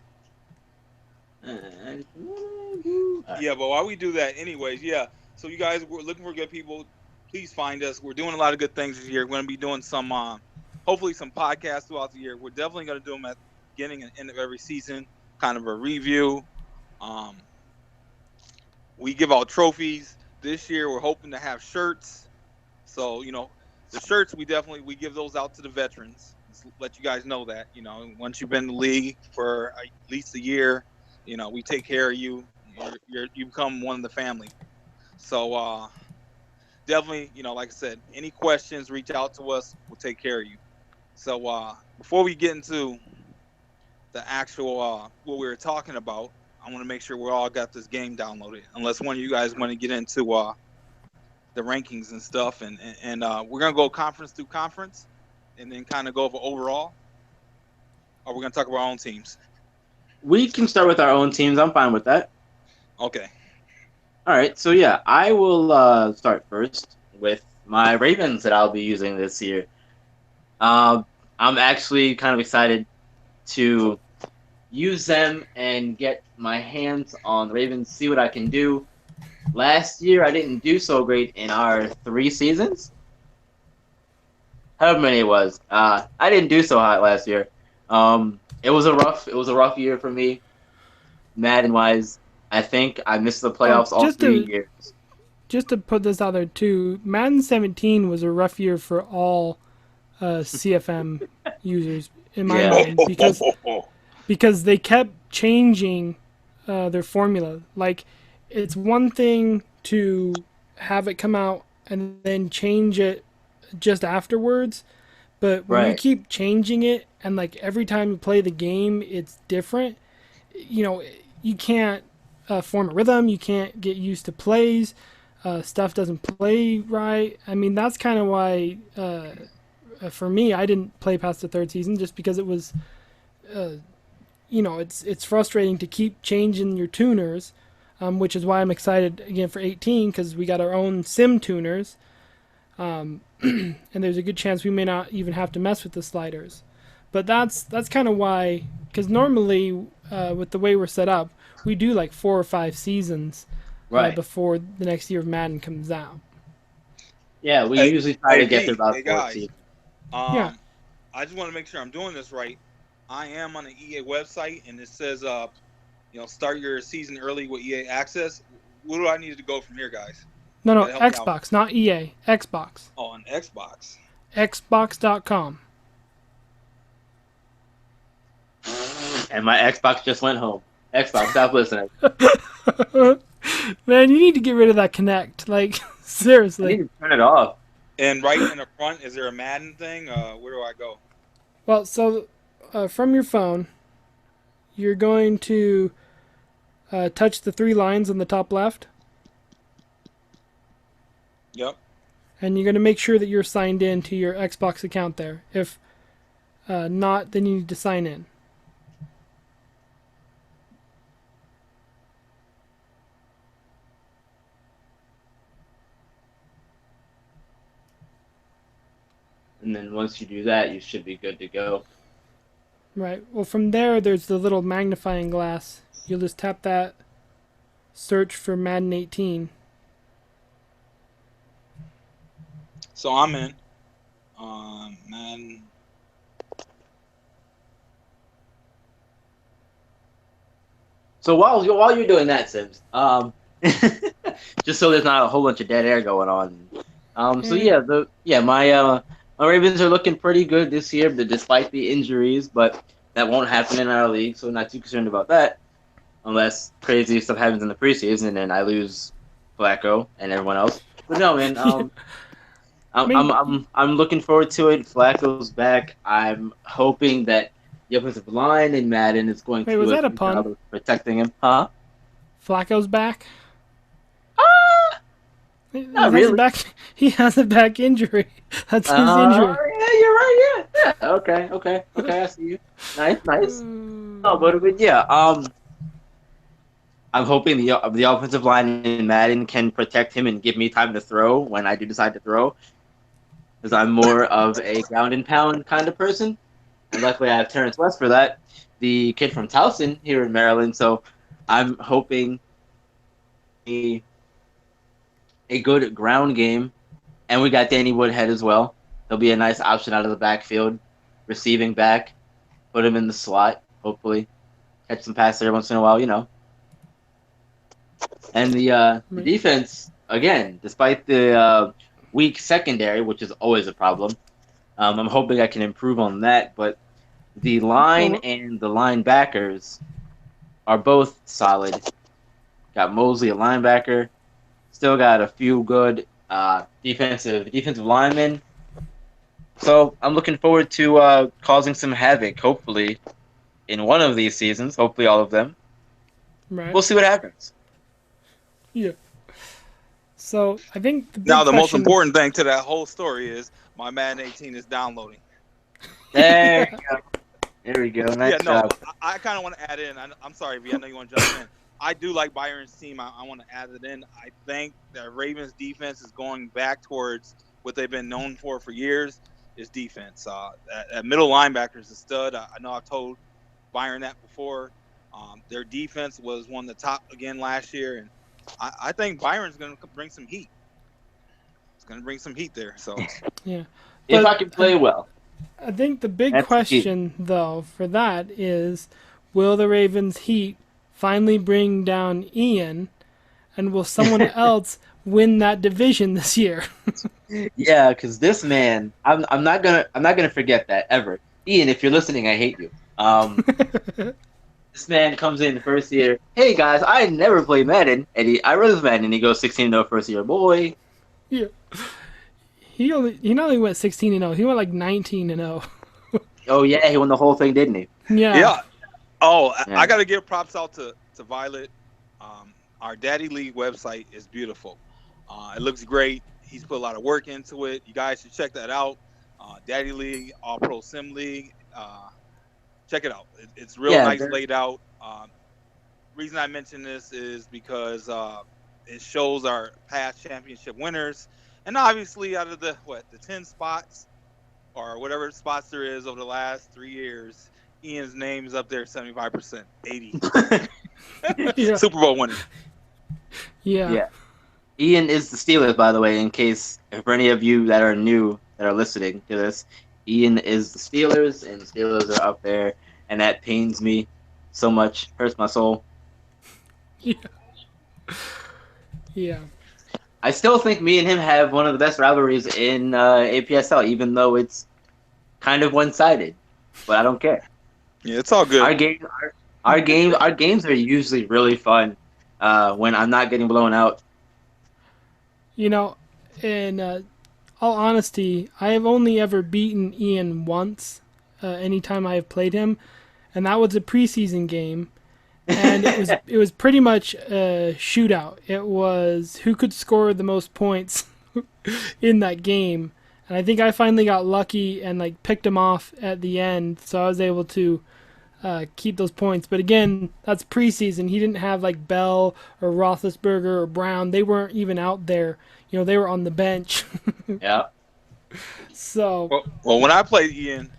Yeah, but while we do that, anyways, yeah. So you guys, we're looking for good people. Please find us. We're doing a lot of good things this year. We're going to be doing some, hopefully, some podcasts throughout the year. We're definitely going to do them at the beginning and end of every season, kind of a review. We give out trophies this year. We're hoping to have shirts. So the shirts we give those out to the veterans. Just let you guys know that once you've been in the league for at least a year, we take care of you. You become one of the family. So definitely, like I said, any questions, reach out to us. We'll take care of you. So before we get into the actual what we were talking about, I want to make sure we all got this game downloaded. Unless one of you guys want to get into the rankings and stuff, and we're gonna go conference through conference, and then kind of go over overall. Or we're gonna talk about our own teams. We can start with our own teams. I'm fine with that. Okay. All right. So, yeah, I will start first with my Ravens that I'll be using this year. I'm actually kind of excited to use them and get my hands on the Ravens, see what I can do. Last year, I didn't do so great in our 3 seasons. However many it was, I didn't do so hot last year. It was a rough year for me, Madden wise. I think I missed the Oh, playoffs all 3 years. just to put this out there too, Madden 17 was a rough year for all CFM users in my Yeah, mind because they kept changing their formula. Like, it's one thing to have it come out and then change it just afterwards, but when you right, keep changing it and like every time you play the game, it's different. You know, you can't form a rhythm. You can't get used to plays. Stuff doesn't play right. I mean, that's kind of why, for me, I didn't play past the third season just because it was, it's frustrating to keep changing your tuners, which is why I'm excited again for 18 because we got our own sim tuners, and there's a good chance we may not even have to mess with the sliders. But that's kind of why, because normally with the way we're set up, we do like 4 or 5 seasons right. before the next year of Madden comes out. Yeah, we Hey, usually try hey to get through V, about hey guys. 14. Yeah. I just want to make sure I'm doing this right. I am on the EA website, and it says, start your season early with EA Access. Where do I need to go from here, guys? No, You no, gotta help me out. Xbox, not EA. Xbox. Oh, on Xbox. Xbox.com. And my Xbox just went home. Xbox, stop listening. Man, you need to get rid of that Connect. Like, I need seriously. to turn it off. And right in the front, is there a Madden thing? Where do I go? Well, so from your phone, you're going to touch the 3 lines on the top left, Yep. and you're going to make sure that you're signed in to your Xbox account there. If not, then you need to sign in. And then once you do that, you should be good to go. Right. Well, from there, there's the little magnifying glass. You'll just tap that, search for Madden 18. So I'm in. Madden. So while you're doing that, Sims, just so there's not a whole bunch of dead air going on. So Eh, my Ravens are looking pretty good this year, despite the injuries, but that won't happen in our league, so not too concerned about that, unless crazy stuff happens in the preseason and I lose Flacco and everyone else. But no, man, I I'm I'm mean, I'm I'm looking forward to it. Flacco's back. I'm hoping that the offensive line in Madden is going to wait, was do a that a good pun? job of protecting him, huh? Flacco's back? Uh, He Not has a really. back. He has a back injury. That's his injury. Yeah, you're right. Yeah. Okay. I see you. Nice. Oh, but yeah. I'm hoping the offensive line in Madden can protect him and give me time to throw when I do decide to throw, because I'm more of a ground and pound kind of person. And luckily, I have Terrence West for that, the kid from Towson here in Maryland. So I'm hoping a good ground game. And we got Danny Woodhead as well. He'll be a nice option out of the backfield, receiving back, put him in the slot, hopefully. Catch some passes every once in a while. And the Right. defense, again, despite the weak secondary, which is always a problem, I'm hoping I can improve on that. But the line Well, and the linebackers are both solid. Got Mosley, a linebacker. Still got a few good defensive linemen. So I'm looking forward to causing some havoc, hopefully, in one of these seasons. Hopefully, all of them. right. We'll see what happens. Yeah. So I think the Now, big the most question. important thing to that whole story is my Madden 18 is downloading. There you go. There we go. Yeah, Nice no, job. I kind of want to add in. I'm sorry, V. I know you want to jump in. I do like Byron's team. I want to add it in. I think that Ravens defense is going back towards what they've been known for years is defense. That middle linebacker is a stud. I know I've told Byron that before. Their defense was one of the top again last year, and I think Byron's going to bring some heat. It's going to bring some heat there. So Yeah. If But I can play well, I think the big that's the key. question, though, for that is, will the Ravens Heat finally bring down Ian, and will someone else win that division this year? Yeah, because this man, I'm not gonna forget that ever. Ian, if you're listening, I hate you. This man comes in the first year. Hey guys, I never played Madden, and I run this Madden, and he goes 16-0 first year. Boy, Yeah. He not only went 16-0, he went like 19-0. oh yeah, he won the whole thing, didn't he? Yeah. yeah. Oh, Yeah. I got to give props out to Violet. Our Daddy League website is beautiful. It looks great. He's put a lot of work into it. You guys should check that out. Daddy League, All Pro Sim League. Check it out. It's real Yeah, nice laid out. Reason I mention this is because it shows our past championship winners, and obviously out of the 10 spots or whatever spots there is over the last 3 years, Ian's name is up there 75%, 80. Yeah. Super Bowl winner. Yeah. yeah. Ian is the Steelers, by the way, in case for any of you that are new that are listening to this. Ian is the Steelers, and the Steelers are up there, and that pains me so much, hurts my soul. Yeah. Yeah. I still think me and him have one of the best rivalries in APSL, even though it's kind of one-sided. But I don't care. Yeah, it's all good. Our games are usually really fun when I'm not getting blown out. You know, in all honesty, I have only ever beaten Ian once, anytime I have played him, and that was a preseason game, and it was pretty much a shootout. It was who could score the most points in that game, and I think I finally got lucky and like picked him off at the end, so I was able to keep those points. But again, that's preseason. He didn't have like Bell or Roethlisberger or Brown. They weren't even out there. You know, they were on the bench. Yeah. So Well, when I played Ian,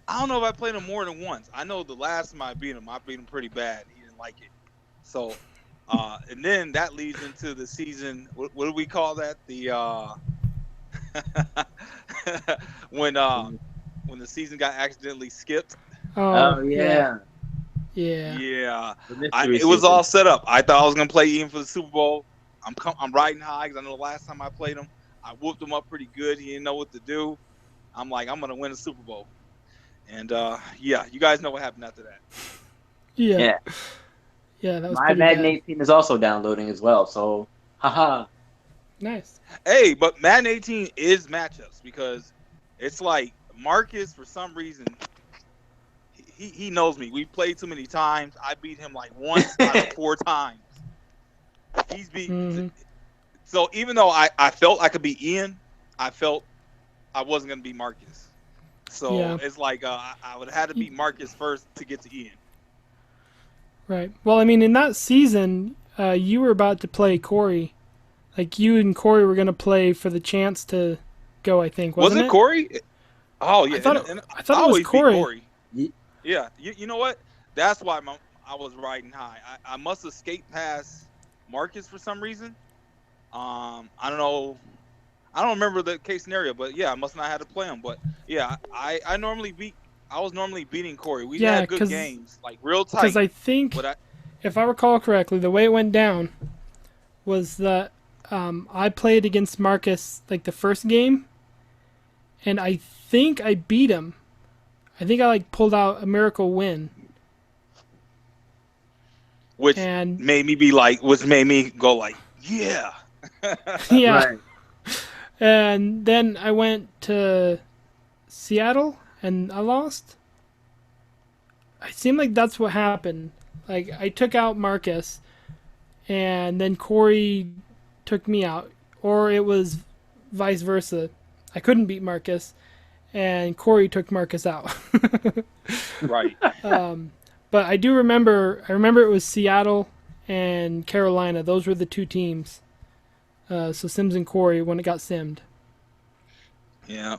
I don't know if I played him more than once. I know the last time I beat him pretty bad. He didn't like it. So, and then that leads into the season. What do we call that? The when the season got accidentally skipped. Oh yeah. Yeah. Yeah, The mystery it was season. all set up. I thought I was gonna play Ian for the Super Bowl. I'm riding high because I know the last time I played him, I whooped him up pretty good. He didn't know what to do. I'm like, I'm gonna win the Super Bowl. And yeah, you guys know what happened after that. Yeah. Yeah. Yeah, that was My pretty Madden bad. 18 is also downloading as well, so haha. Nice. Hey, but Madden 18 is matchups because it's like Marcus, for some reason, he knows me. We played too many times. I beat him like once out of 4 times. He's beat. Hmm. So even though I felt I could beat Ian, I felt I wasn't going to beat Marcus. So Yeah. it's like I would have had to beat Marcus first to get to Ian. Right. Well, I mean, in that season, you were about to play Corey. Like, you and Corey were going to play for the chance to go, I think, wasn't Was it Corey? Oh, yeah. I thought it was always beat Corey. Yeah. You know what? That's why I was riding high. I must have skate past Marcus for some reason. I don't know. I don't remember the case scenario, but yeah, I must not have to play him. But yeah, I was normally beating Corey. We Yeah, had good games, like real tight. Because I think, But if I recall correctly, the way it went down was that I played against Marcus, like, the first game, and I think I beat him. I think I, like, pulled out a miracle win. which And made me go like, yeah. yeah. Right. And then I went to Seattle and I lost. It seemed like that's what happened. Like, I took out Marcus and then Corey took me out. Or it was vice versa. I couldn't beat Marcus and Corey took Marcus out. Right. But I remember it was Seattle and Carolina. Those were the two teams. So Sims and Corey when it got simmed. Yeah.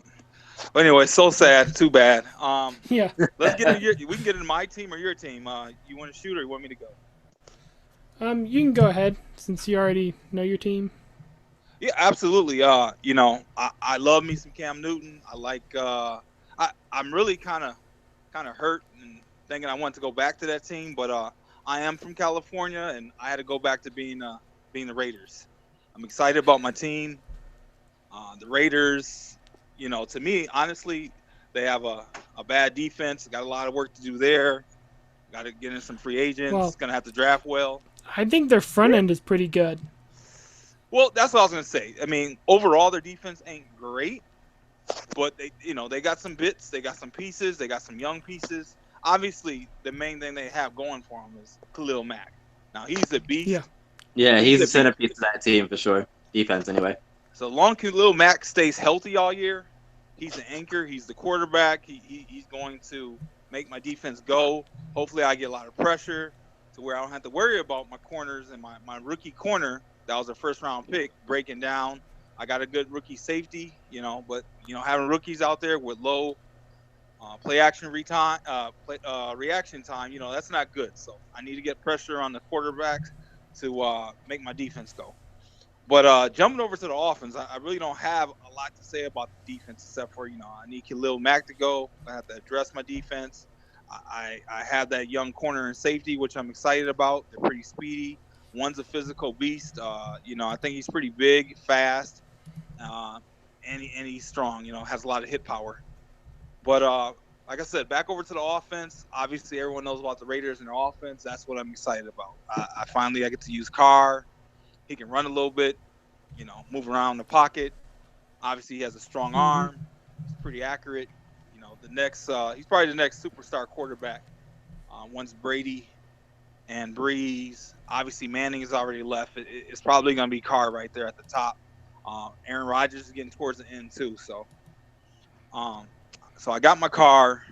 But anyway, so sad. Too bad. Yeah. Let's get into we can get into my team or your team. You want to shoot or you want me to go? You can go ahead since you already know your team. Yeah, absolutely. I love me some Cam Newton. I like. I'm really kind of hurt and thinking I want to go back to that team, but I am from California and I had to go back to being the Raiders. I'm excited about my team. The Raiders, to me, honestly, they have a bad defense. Got a lot of work to do there. Got to get in some free agents. Well, Going to have to draft well. I think their front end is pretty good. Well, that's what I was going to say. I mean, overall, their defense ain't great, but they got some bits. They got some pieces. They got some young pieces. Obviously, the main thing they have going for them is Khalil Mack. Now, he's a beast. Yeah. Yeah, he's the centerpiece of that team for sure. Defense, anyway. So long Khalil Mack stays healthy all year, he's the anchor. He's the quarterback. He's going to make my defense go. Hopefully, I get a lot of pressure to where I don't have to worry about my corners and my rookie corner. That was a first-round pick breaking down. I got a good rookie safety, but having rookies out there with low reaction time, that's not good. So I need to get pressure on the quarterback to make my defense go. But jumping over to the offense, I really don't have a lot to say about the defense except for, I need Khalil Mack to go. I have to address my defense. I have that young corner and safety, which I'm excited about. They're pretty speedy. One's a physical beast. I think he's pretty big, fast, and he's strong. Has a lot of hit power. But like I said, back over to the offense. Obviously, everyone knows about the Raiders and their offense. That's what I'm excited about. I finally get to use Carr. He can run a little bit, move around the pocket. Obviously, he has a strong arm. He's pretty accurate. He's probably the next superstar quarterback. Once Brady and Breeze, obviously Manning has already left. It's probably going to be Carr right there at the top. Aaron Rodgers is getting towards the end too. So I got my Carr.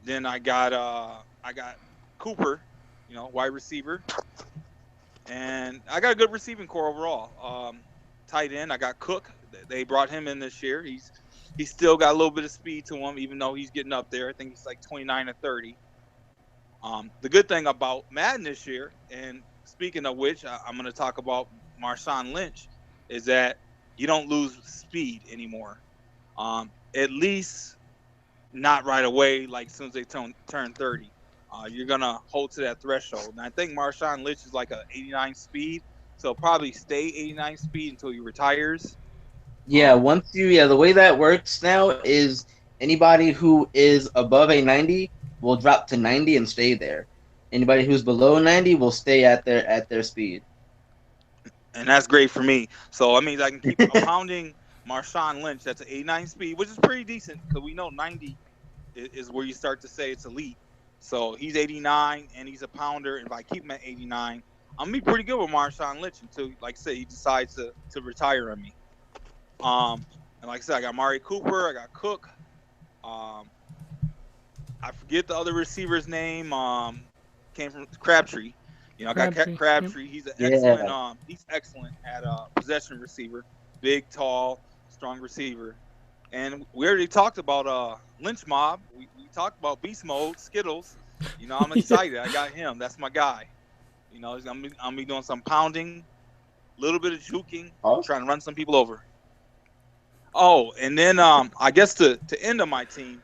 Then I got Cooper, wide receiver. And I got a good receiving core overall. Tight end, I got Cook. They brought him in this year. He's still got a little bit of speed to him, even though he's getting up there. I think he's like 29 or 30. The good thing about Madden this year, and speaking of which, I'm going to talk about Marshawn Lynch, is that you don't lose speed anymore. At least not right away, like as soon as they turn 30. You're going to hold to that threshold. And I think Marshawn Lynch is like a 89 speed, so probably stay 89 speed until he retires. Yeah, the way that works now is anybody who is above a 90 will drop to 90 and stay there. Anybody who's below 90 will stay at their speed. And that's great for me. So that means I can keep pounding Marshawn Lynch. That's an 89 speed, which is pretty decent because we know 90 is where you start to say it's elite. So he's 89 and he's a pounder. And if I keep him at 89, I'm gonna be pretty good with Marshawn Lynch until, like I said, he decides to retire on me. And like I said, I got Mari Cooper, I got Cook. I forget the other receiver's name. Came from Crabtree. I got Crabtree. He's an excellent. He's excellent at possession receiver. Big, tall, strong receiver. And we already talked about Lynch Mob. We talked about Beast Mode, Skittles. I'm excited. I got him. That's my guy. I'm gonna be doing some pounding, a little bit of juking, trying to run some people over. Oh, and then I guess to end on my team,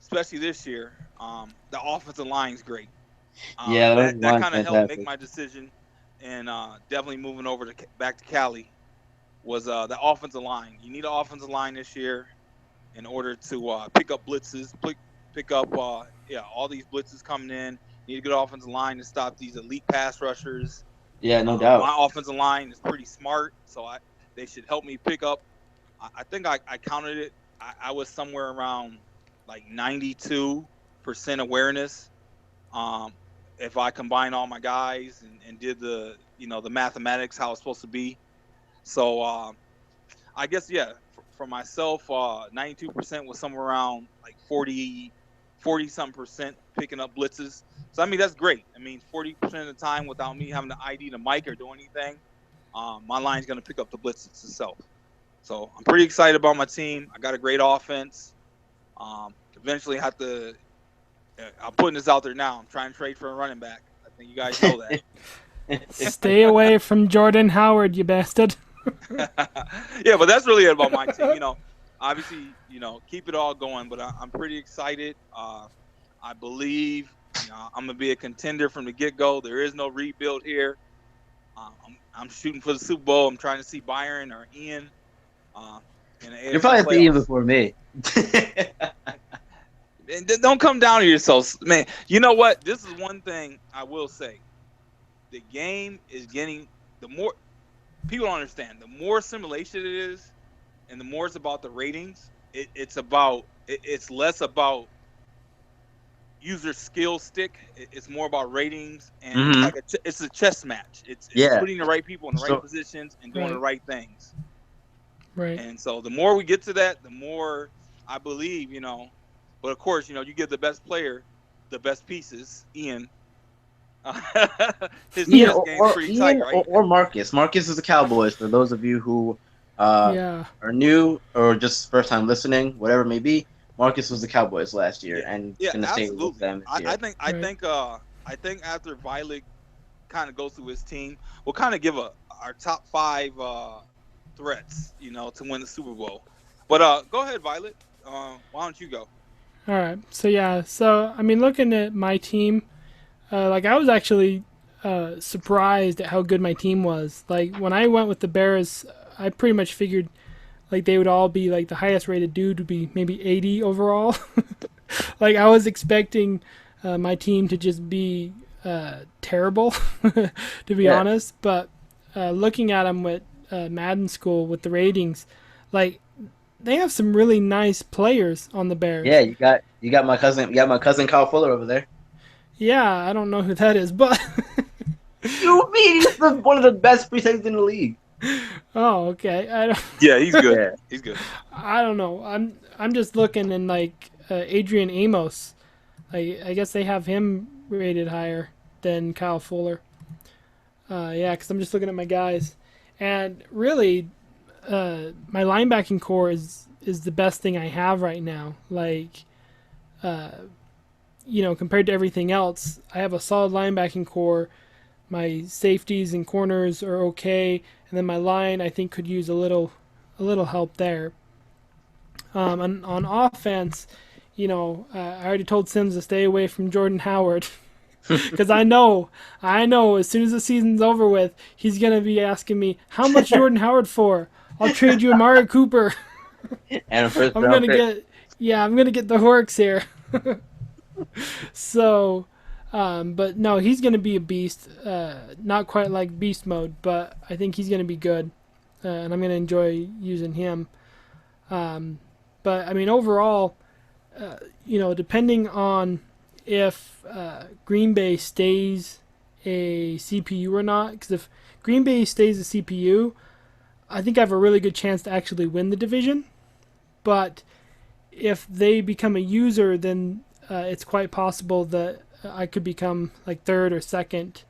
especially this year, the offensive line is great. That kind of helped make my decision, and definitely moving over back to Cali was the offensive line. You need an offensive line this year in order to pick up blitzes, pick up all these blitzes coming in. You need a good offensive line to stop these elite pass rushers. Yeah, no doubt. My offensive line is pretty smart, so they should help me pick up. I think I counted it. I was somewhere around like 92% awareness. If I combine all my guys and did the mathematics how it's supposed to be. So I guess, for myself, 92% was somewhere around like 40 something percent picking up blitzes. So, that's great. 40% of the time without me having to ID the mic or do anything, my line's going to pick up the blitzes itself. So I'm pretty excited about my team. I got a great offense. Eventually have to. I'm putting this out there now. I'm trying to trade for a running back. I think you guys know that. Stay away from Jordan Howard, you bastard. Yeah, but that's really it about my team. Obviously, keep it all going. But I'm pretty excited. I believe I'm gonna be a contender from the get go. There is no rebuild here. I'm shooting for the Super Bowl. I'm trying to see Byron or Ian in the AFC You're probably thinking playoffs. before me. And don't come down to yourselves, man. You know what? This is one thing I will say. The game is getting the more people don't understand. The more simulation it is, and the more it's about the ratings. It's less about user skill stick. It's more about ratings, and it's a chess match. It's putting the right people in the right positions and doing the right things. Right. And so the more we get to that, the more I believe, But of course, you give the best player the best pieces. Ian. His chess game's pretty tight, right? Or Marcus. Marcus is the Cowboys. For those of you who are new or just first time listening, whatever it may be, Marcus was the Cowboys last year, and gonna stay with them this year. I think after Violet kind of goes through his team, we'll kind of give our top 5 threats, to win the Super Bowl. But go ahead, Violet. Why don't you go? All right. So I mean, looking at my team, I was actually surprised at how good my team was. Like when I went with the Bears, I pretty much figured they would all be the highest rated dude would be maybe 80 overall. I was expecting my team to just be terrible, to be honest. But looking at them with Madden School with the ratings, they have some really nice players on the Bears. Yeah, you got my cousin Kyle Fuller over there. Yeah, I don't know who that is, but you mean he's one of the best free safeties in the league? Oh, okay. Yeah, he's good. He's good. I don't know. I'm just looking and Adrian Amos. I guess they have him rated higher than Kyle Fuller. Because I'm just looking at my guys, and really, my linebacking core is the best thing I have right now. Compared to everything else, I have a solid linebacking core. My safeties and corners are okay, and then my line I think could use a little help there. On offense, I already told Sims to stay away from Jordan Howard because I know as soon as the season's over with, he's gonna be asking me how much Jordan Howard for. I'll trade you Amari Cooper. And a first I'm gonna get the Horks here. So, but no, he's going to be a beast. Not quite like beast mode, but I think he's going to be good. And I'm going to enjoy using him. But, I mean, overall, depending on if Green Bay stays a CPU or not, because if Green Bay stays a CPU, I think I have a really good chance to actually win the division. But if they become a user, then it's quite possible that I could become third or second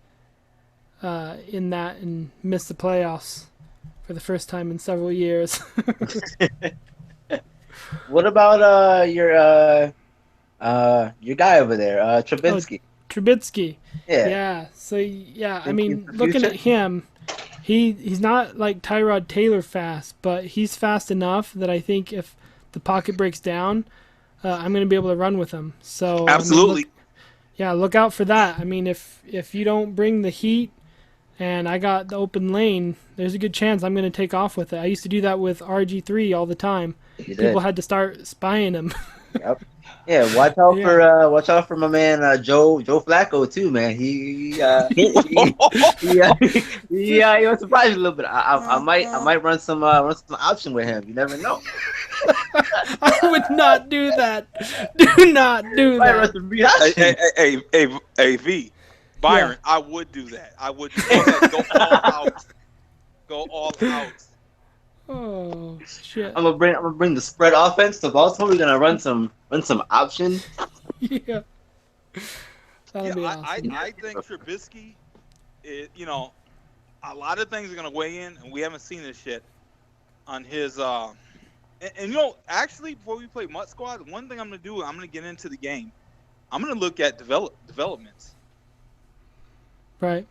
in that and miss the playoffs for the first time in several years. What about your guy over there, Trubinsky? Trubisky. Yeah. Yeah. So I mean, looking at him, he's not like Tyrod Taylor fast, but he's fast enough that I think if the pocket breaks down, I'm going to be able to run with him. So absolutely, look out for that. I mean, if you don't bring the heat, and I got the open lane, there's a good chance I'm going to take off with it. I used to do that with RG3 all the time. People had to start spying him. Yep. Yeah, watch out for my man Joe Flacco too, man. He was surprised a little bit. I might run some option with him. You never know. I would not do that. Do not do that. Hey, V. Byron, I would do that. I would go all out. Go all out. Oh shit! I'm gonna bring the spread offense to Baltimore. We're gonna run some option. Yeah. That'll be awesome. I think Trubisky is, a lot of things are gonna weigh in, and we haven't seen this yet. on his actually before we play Mutt Squad, one thing I'm gonna do, I'm gonna get into the game. I'm gonna look at developments. Right.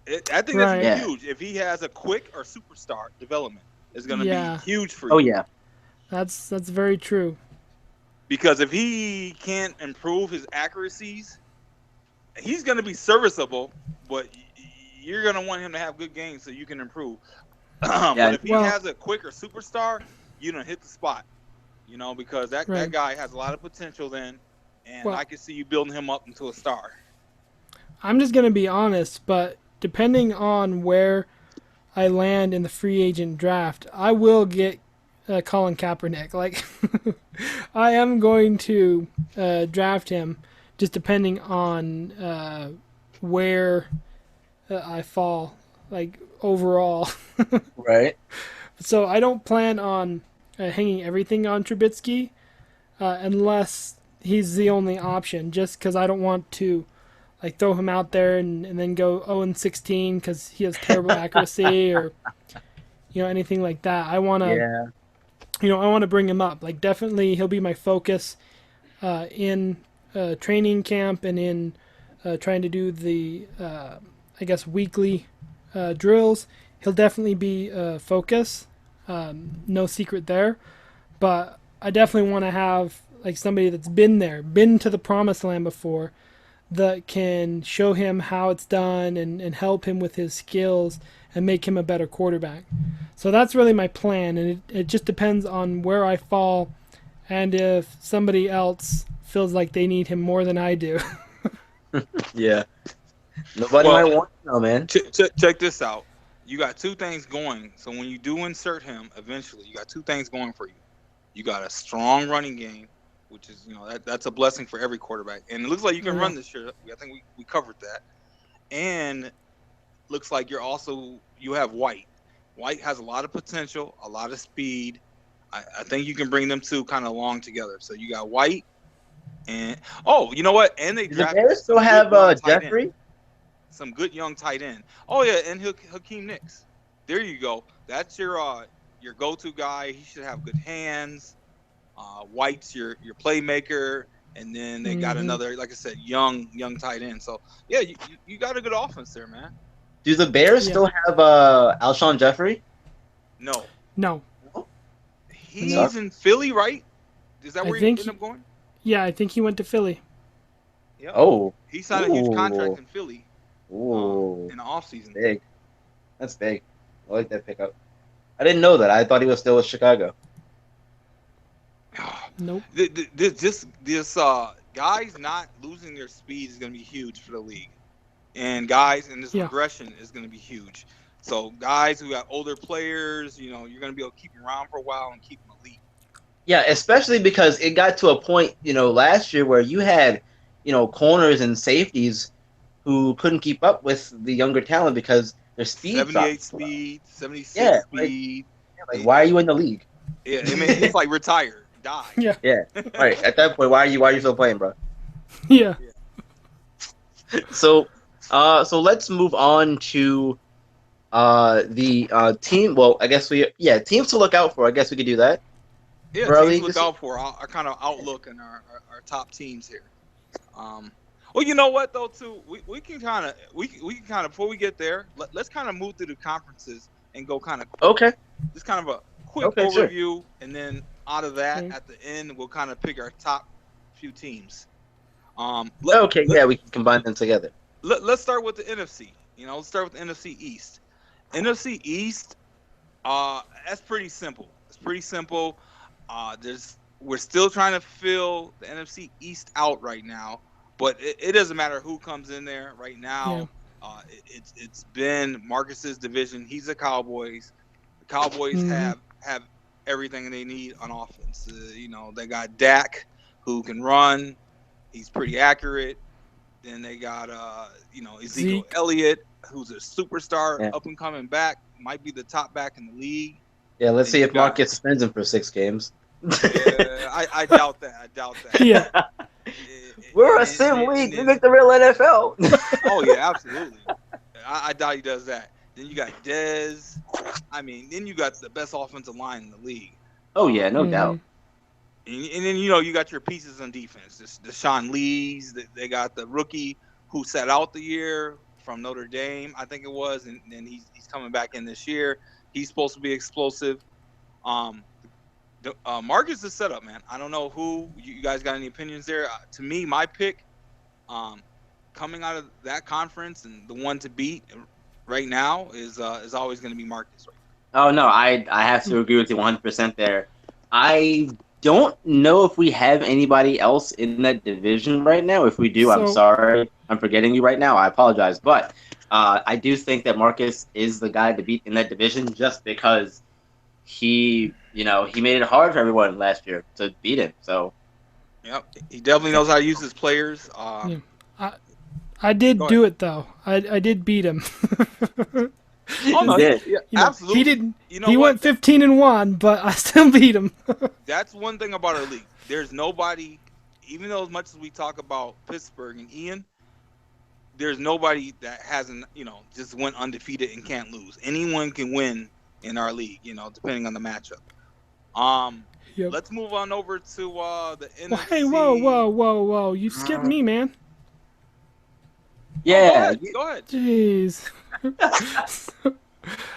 I think that's gonna Right. be huge. If he has a quick or superstar development, it's gonna Yeah. be huge for Oh you. yeah. That's very true. Because if he can't improve his accuracies, he's gonna be serviceable, but you're gonna want him to have good games so you can improve. But if he Well- has a quick or superstar, you don't hit the spot. Because that Right. guy has a lot of potential then, and Well- I can see you building him up into a star. I'm just gonna be honest, but depending on where I land in the free agent draft, I will get Colin Kaepernick. Like, I am going to draft him, just depending on where I fall, like overall. Right. So I don't plan on hanging everything on Trubisky unless he's the only option. Just because I don't want to like throw him out there and then go 0-16 because he has terrible accuracy or anything like that. I want to I want to bring him up. Like definitely he'll be my focus in training camp and in trying to do the I guess weekly drills. He'll definitely be a focus. No secret there. But I definitely want to have like somebody that's been there, been to the promised land before, that can show him how it's done and help him with his skills and make him a better quarterback. So that's really my plan, and it just depends on where I fall and if somebody else feels like they need him more than I do. Yeah. Nobody Well, might want to know, man. Check this out. You got two things going. So when you do insert him, eventually, you got two things going for you. You got a strong running game, which is, that's a blessing for every quarterback. And it looks like you can run this year. I think we covered that. And looks like you have White. White has a lot of potential, a lot of speed. I think you can bring them two kind of along together. So you got White and you know what? And they Does the drafted Bears still have Jeffrey? some good young tight end. Oh yeah, and Hakeem Nicks. There you go. That's your go-to guy. He should have good hands. White's your playmaker, and then they got another, like I said, young tight end. So yeah, you got a good offense there, man. Do the Bears still have Alshon Jeffrey? No. No. He's in Philly, right? Is that where he ended up going? Yeah, I think he went to Philly. Yep. Oh. He signed a huge contract in Philly. Ooh. In the offseason. Big. That's big. I like that pickup. I didn't know that. I thought he was still with Chicago. Nope. This guys not losing their speed is going to be huge for the league, and guys in this regression is going to be huge. So guys who got older players, you're going to be able to keep them around for a while and keep them elite. Yeah, especially because it got to a point, last year where you had, corners and safeties who couldn't keep up with the younger talent because their speed 78 speed, 76 speed. Like, why are you in the league? Yeah, I mean, it's like retire, die. Yeah. Right. At that point, why are you still playing, bro? Yeah. So let's move on to the team. Well, I guess teams to look out for. I guess we could do that. Yeah, teams to look out for. Our kind of outlook and our top teams here. Well, you know what though, too, we can kind of before we get there, let's kind of move through the conferences and go kind of just kind of a quick overview, sure. And then out of that, at the end, we'll kind of pick our top few teams. We can combine them together. Let's start with the NFC. Let's start with the NFC East. NFC East, that's pretty simple. It's pretty simple. We're still trying to fill the NFC East out right now. But it doesn't matter who comes in there right now. Yeah. It's been Marcus's division. He's the Cowboys. The Cowboys have everything they need on offense. They got Dak, who can run. He's pretty accurate. Then they got Ezekiel Elliott, who's a superstar, up and coming back. Might be the top back in the league. Yeah, let's see if Marcus suspends him for 6 games. Yeah, I doubt that. Yeah. We're a sim league. We make the real NFL. Oh yeah, absolutely. I doubt he does that. Then you got Dez. I mean, then you got the best offensive line in the league. Oh yeah, no doubt. And then you got your pieces on defense. This Deshaun Lee's. They got the rookie who sat out the year from Notre Dame, I think it was, and then he's coming back in this year. He's supposed to be explosive. Marcus is set up, man. I don't know who you guys got any opinions there. To me, my pick, coming out of that conference and the one to beat right now is always going to be Marcus. Oh no, I have to agree with you 100% there. I don't know if we have anybody else in that division right now. If we do, I'm sorry, I'm forgetting you right now. I apologize, but I do think that Marcus is the guy to beat in that division just because he made it hard for everyone last year to beat him. So, yep, he definitely knows how to use his players. I did do it though. I did beat him. Oh no, yeah, absolutely. He didn't. He went 15-1, but I still beat him. That's one thing about our league. There's nobody, even though as much as we talk about Pittsburgh and Ian, there's nobody that hasn't, just went undefeated and can't lose. Anyone can win in our league, depending on the matchup. Yep. Let's move on over to the NFC. Hey, whoa! You skipped me, man. Yeah, go ahead. Jeez.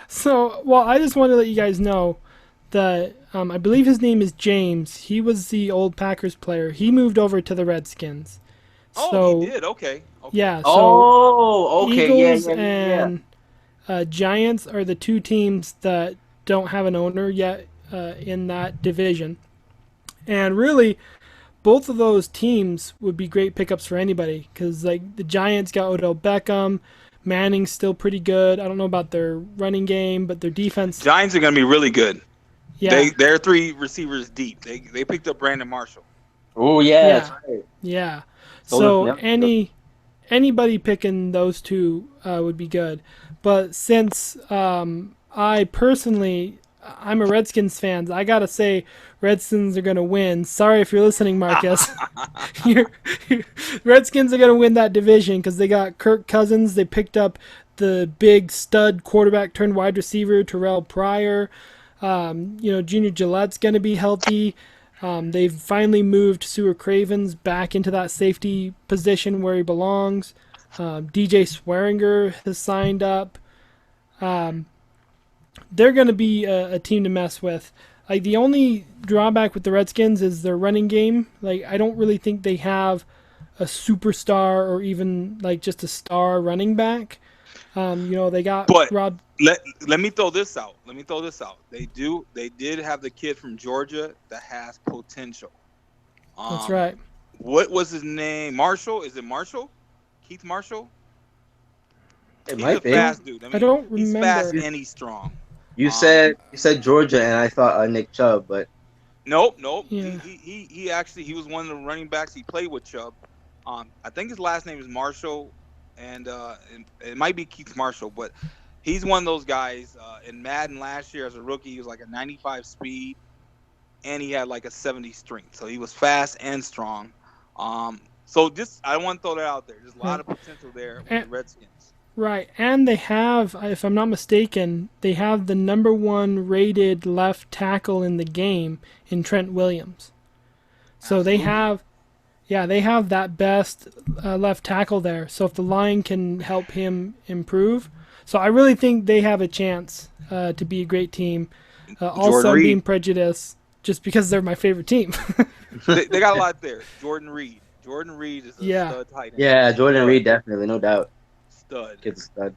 So, I just wanted to let you guys know that I believe his name is James. He was the old Packers player. He moved over to the Redskins. Oh, he did. Okay. Yeah. So okay. Eagles and Giants are the two teams that don't have an owner yet in that division, and really, both of those teams would be great pickups for anybody because like the Giants got Odell Beckham. Manning's still pretty good. I don't know about their running game, but their defense. Giants are going to be really good. Yeah. They're 3 receivers deep. They picked up Brandon Marshall. Oh yeah. That's right. Yeah. So anybody picking those two would be good. But since I personally, I'm a Redskins fan, I gotta say Redskins are gonna win. Sorry if you're listening, Marcus. Redskins are gonna win that division because they got Kirk Cousins. They picked up the big stud quarterback turned wide receiver Terrell Pryor. Junior Gillette's gonna be healthy. They've finally moved Sewer Cravens back into that safety position where he belongs. DJ Swearinger has signed up. They're going to be a team to mess with. Like the only drawback with the Redskins is their running game. Like I don't really think they have a superstar or even like just a star running back. They got Rob. Let me throw this out. They did have the kid from Georgia that has potential. That's right. What was his name? Marshall? Is it Marshall? Keith Marshall? He's a fast dude. I don't remember. He's fast and he's strong. You said Georgia, and I thought Nick Chubb, but nope. Yeah. He was one of the running backs. He played with Chubb. I think his last name is Marshall, and it might be Keith Marshall, but he's one of those guys. In Madden last year as a rookie, he was like a 95 speed, and he had like a 70 strength. So he was fast and strong. So just I want to throw that out there. There's a lot of potential there with the Redskins. Right, and they have, if I'm not mistaken, they have the number 1 rated left tackle in the game in Trent Williams. So Absolutely. they have that best left tackle there. So if the line can help him improve, so I really think they have a chance to be a great team. Also, I'm being prejudiced just because they're my favorite team. they got a lot there. Jordan Reed is a stud tight end. Yeah, Jordan Reed definitely, no doubt. Stud. Kid's a stud.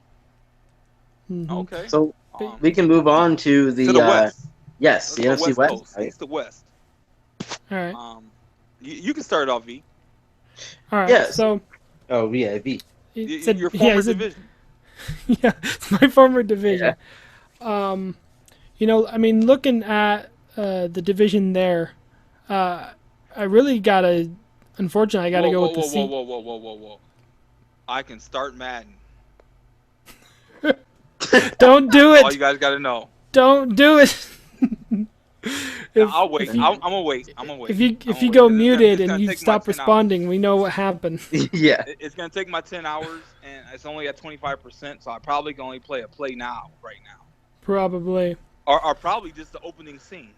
Mm-hmm. Okay. So we can move on to the West. Yes, the NFC West. It's the West. All right. You can start off, V. All right. Yes. So. Oh yeah, V. Your former division. Yeah, it's my former division. Yeah. Looking at the division there, I really gotta. Unfortunately, I gotta go with the C. Whoa. I can start Madden. Don't do it. All you guys got to know. Don't do it. Now, if I'll wait. if you I'm gonna wait. I'm gonna wait. I'm if gonna you wait go because muted it's and gonna you take my stop 10 hours. responding, we know what happened. Yeah. It's gonna take my 10 hours, and it's only at 25%. So I probably can only play a play now, right now, Probably. or probably just the opening scene.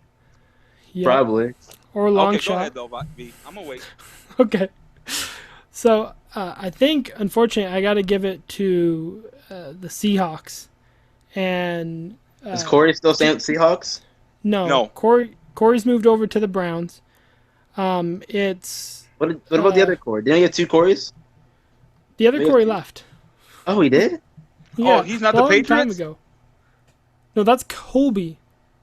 Yep. Probably. Or long Okay, go shot. ahead though, V. I'm gonna wait. Okay. So I think, unfortunately, I got to give it to the Seahawks. And Is Corey still saying Seahawks? no, No, Corey's moved over to the Browns. It's What about the other Corey? Didn't he have two Corys? the other Did he have Corey two? left. Oh, he did? oh, Yeah, he's not a the long time Patriots. ago. No, that's Colby.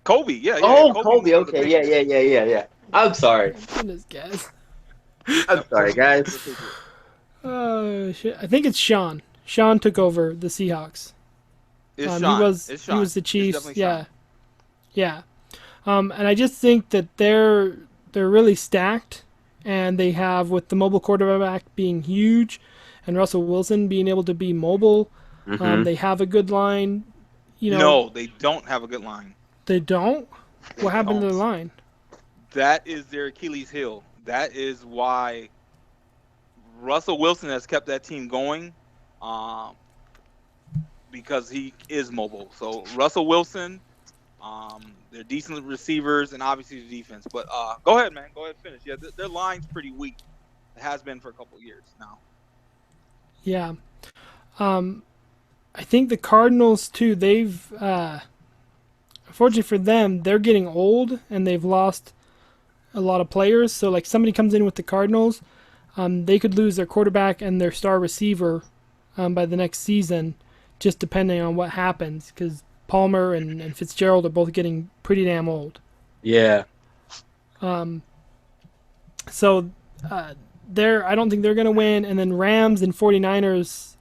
Kobe, yeah. Oh, Kobe Colby. moved to the Okay. Yeah, Patriots. yeah. I'm sorry. My goodness, guys. I'm sorry, Kobe moved to guys. the Patriots. Oh shit! I think it's Sean. Sean took over the Seahawks. It's He Sean. was It's he Sean. was the It's Chiefs. definitely Yeah, Sean. yeah. And I just think that they're really stacked, and they have, with the mobile quarterback being huge, and Russell Wilson being able to be mobile. Mm-hmm. They have a good line. You know, No, they don't have a good line. they don't. They What happened to the don't. line? That is their Achilles heel. That is why Russell Wilson has kept that team going, um, because he is mobile. So Russell Wilson, they're decent receivers, and obviously the defense. But go ahead, man. Go ahead, and finish. Yeah, their line's pretty weak. It has been for a couple of years now. Yeah. I think the Cardinals too. They've unfortunately for them, they're getting old and they've lost a lot of players. So like somebody comes in with the Cardinals, they could lose their quarterback and their star receiver by the next season, just depending on what happens. Because Palmer and Fitzgerald are both getting pretty damn old. Yeah. So I don't think they're going to win. And then Rams and 49ers,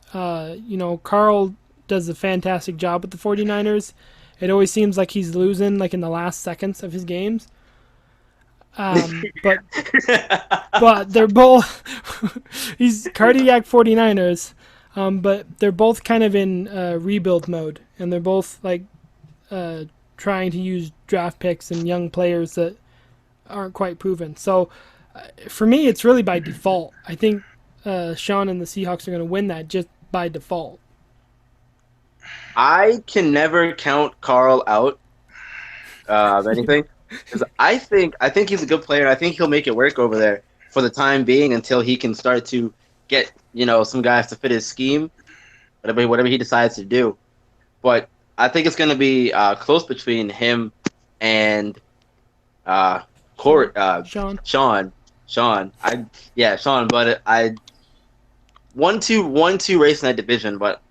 Carl does a fantastic job with the 49ers. It always seems like he's losing like in the last seconds of his games. But they're both he's cardiac 49ers. But they're both kind of in rebuild mode, and they're both like trying to use draft picks and young players that aren't quite proven. So for me, it's really by default. I think Sean and the Seahawks are going to win that just by default. I can never count Carl out of anything because I think he's a good player. I think he'll make it work over there for the time being until he can start to get some guys to fit his scheme, whatever he decides to do. But I think it's going to be close between him and Court Sean. Sean. Sean. But I 1-2 race in that division, but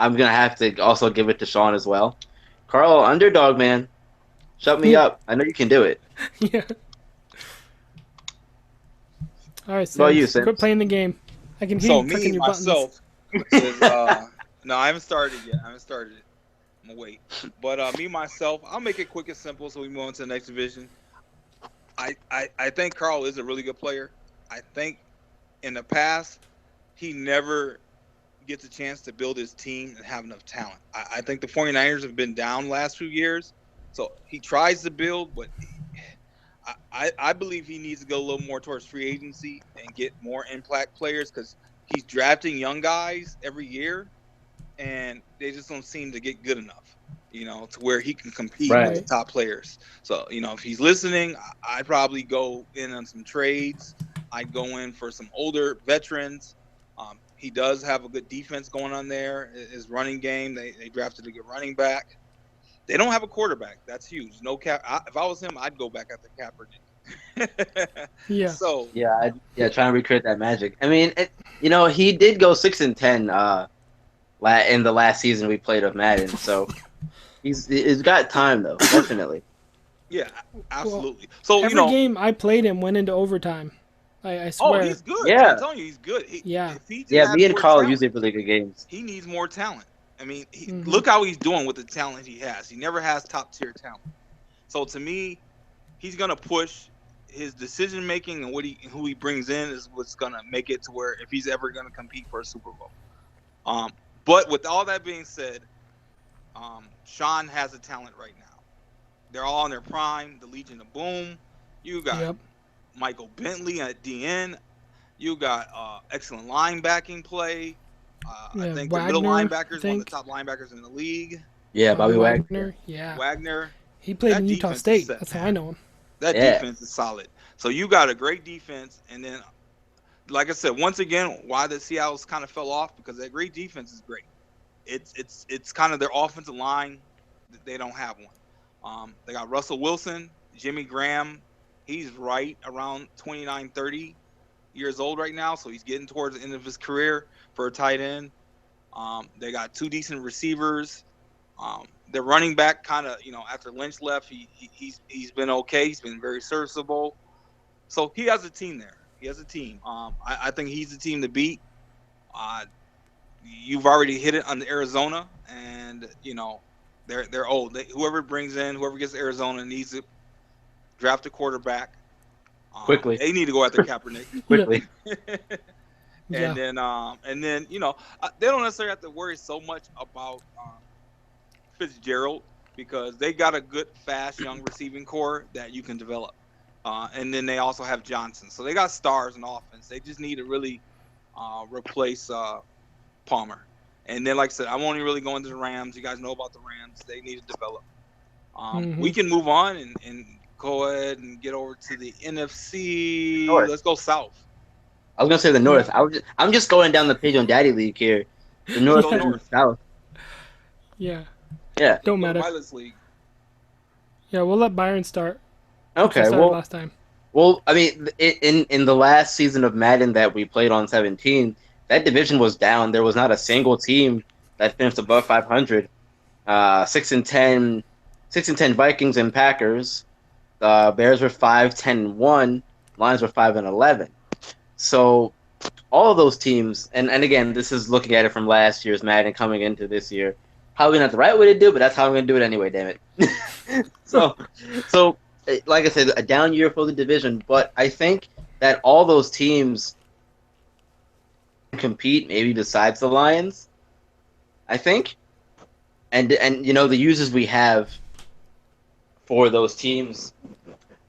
I'm gonna have to also give it to Sean as well. Carl, underdog man, shut me up. I know you can do it. Yeah. All right, What about you, Sims. Sims? Quit playing the game. I can hear So you clicking me your myself is no, I haven't started yet. I haven't started it. I'm gonna wait. But me myself, I'll make it quick and simple so we move on to the next division. I think Carl is a really good player. I think in the past he never gets a chance to build his team and have enough talent. I think the 49ers have been down the last few years, so he tries to build, but I believe he needs to go a little more towards free agency and get more impact players because he's drafting young guys every year, and they just don't seem to get good enough, to where he can compete with the Right. top players. So, if he's listening, I'd probably go in on some trades. I'd go in for some older veterans. He does have a good defense going on there. His running game, they drafted a good running back. They don't have a quarterback. That's huge. No cap. If I was him, I'd go back after Kaepernick. Yeah. So Yeah, trying to recreate that magic. I mean, he did go 6-10 in the last season we played of Madden, so he's got time though, definitely. yeah, absolutely. Well, So every game I played him went into overtime. I swear. oh, he's good. Yeah. I'm telling you, he's good. Yeah. If he just Yeah, had me and more Carl talent, usually really good games. he needs more talent. I mean, Mhm. look how he's doing with the talent he has. He never has top tier talent. So to me, he's gonna push his decision making and who he brings in is what's gonna make it to where if he's ever gonna compete for a Super Bowl. But with all that being said, Sean has a talent right now. They're all in their prime. The Legion of Boom. You got Yep. Michael Bentley at DN. You got excellent linebacking play. I Yeah, think their middle Wagner, linebacker I is one of the think. top linebackers in the league. Yeah, Bobby Bobby Wagner. Wagner. Yeah. Wagner. He played That in Utah defense is State. set, That's how I man. know him. That Yeah, defense is solid. So you got a great defense, and then, like I said, once again, why the Seattle's kind of fell off because that great defense is great. It's kind of their offensive line. They don't have one. They got Russell Wilson, Jimmy Graham. He's right around 29, 30 years old right now, so he's getting towards the end of his career for a tight end. They got two decent receivers. The running back kind of, after Lynch left, he's been okay. He's been very serviceable. So he has a team there. He has a team. I think he's the team to beat. Uh, you've already hit it on Arizona, and they're old. Whoever brings in, whoever gets Arizona needs to draft a quarterback. quickly, They need to go after Kaepernick. quickly. Yeah. And then they don't necessarily have to worry so much about Fitzgerald because they got a good, fast, young receiving core that you can develop. And then they also have Johnson, so they got stars in offense. They just need to really replace Palmer. And then, like I said, I won't even really go into the Rams. You guys know about the Rams. They need to develop. We can move on and go ahead and get over to the NFC. North. Let's go south. I was gonna say the North. I'm just going down the page on Daddy League here. The North go and the North. South. Yeah. Yeah. Don't Go matter. Violets League. Yeah, we'll let Byron start. Okay. He started Well, last time. well, I mean, in the last season of Madden that we played on 17, that division was down. There was not a single team that finished above 500. 6-10, 6-10 Vikings and Packers. Bears were 5-10-1. Lions were 5-11. So all of those teams, and again, this is looking at it from last year's Madden coming into this year. Probably not the right way to do it, but that's how I'm going to do it anyway. Damn it. so, so like I said, a down year for the division, but I think that all those teams compete, maybe besides the Lions. I think, and the users we have for those teams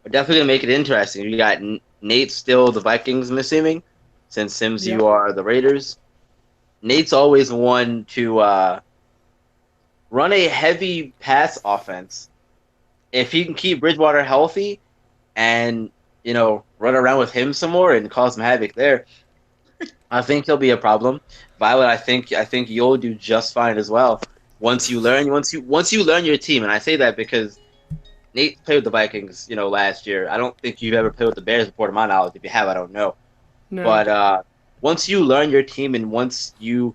are definitely going to make it interesting. You got Nate still the Vikings, I'm assuming, since Sims Yep. you are the Raiders. Nate's always one to run a heavy pass offense. If he can keep Bridgewater healthy and run around with him some more and cause some havoc there, I think he'll be a problem. Violet, I think you'll do just fine as well. Once you learn your team, and I say that because Nate played with the Vikings, last year. I don't think you've ever played with the Bears before, to my knowledge. If you have, I don't know. No. But once you learn your team and once you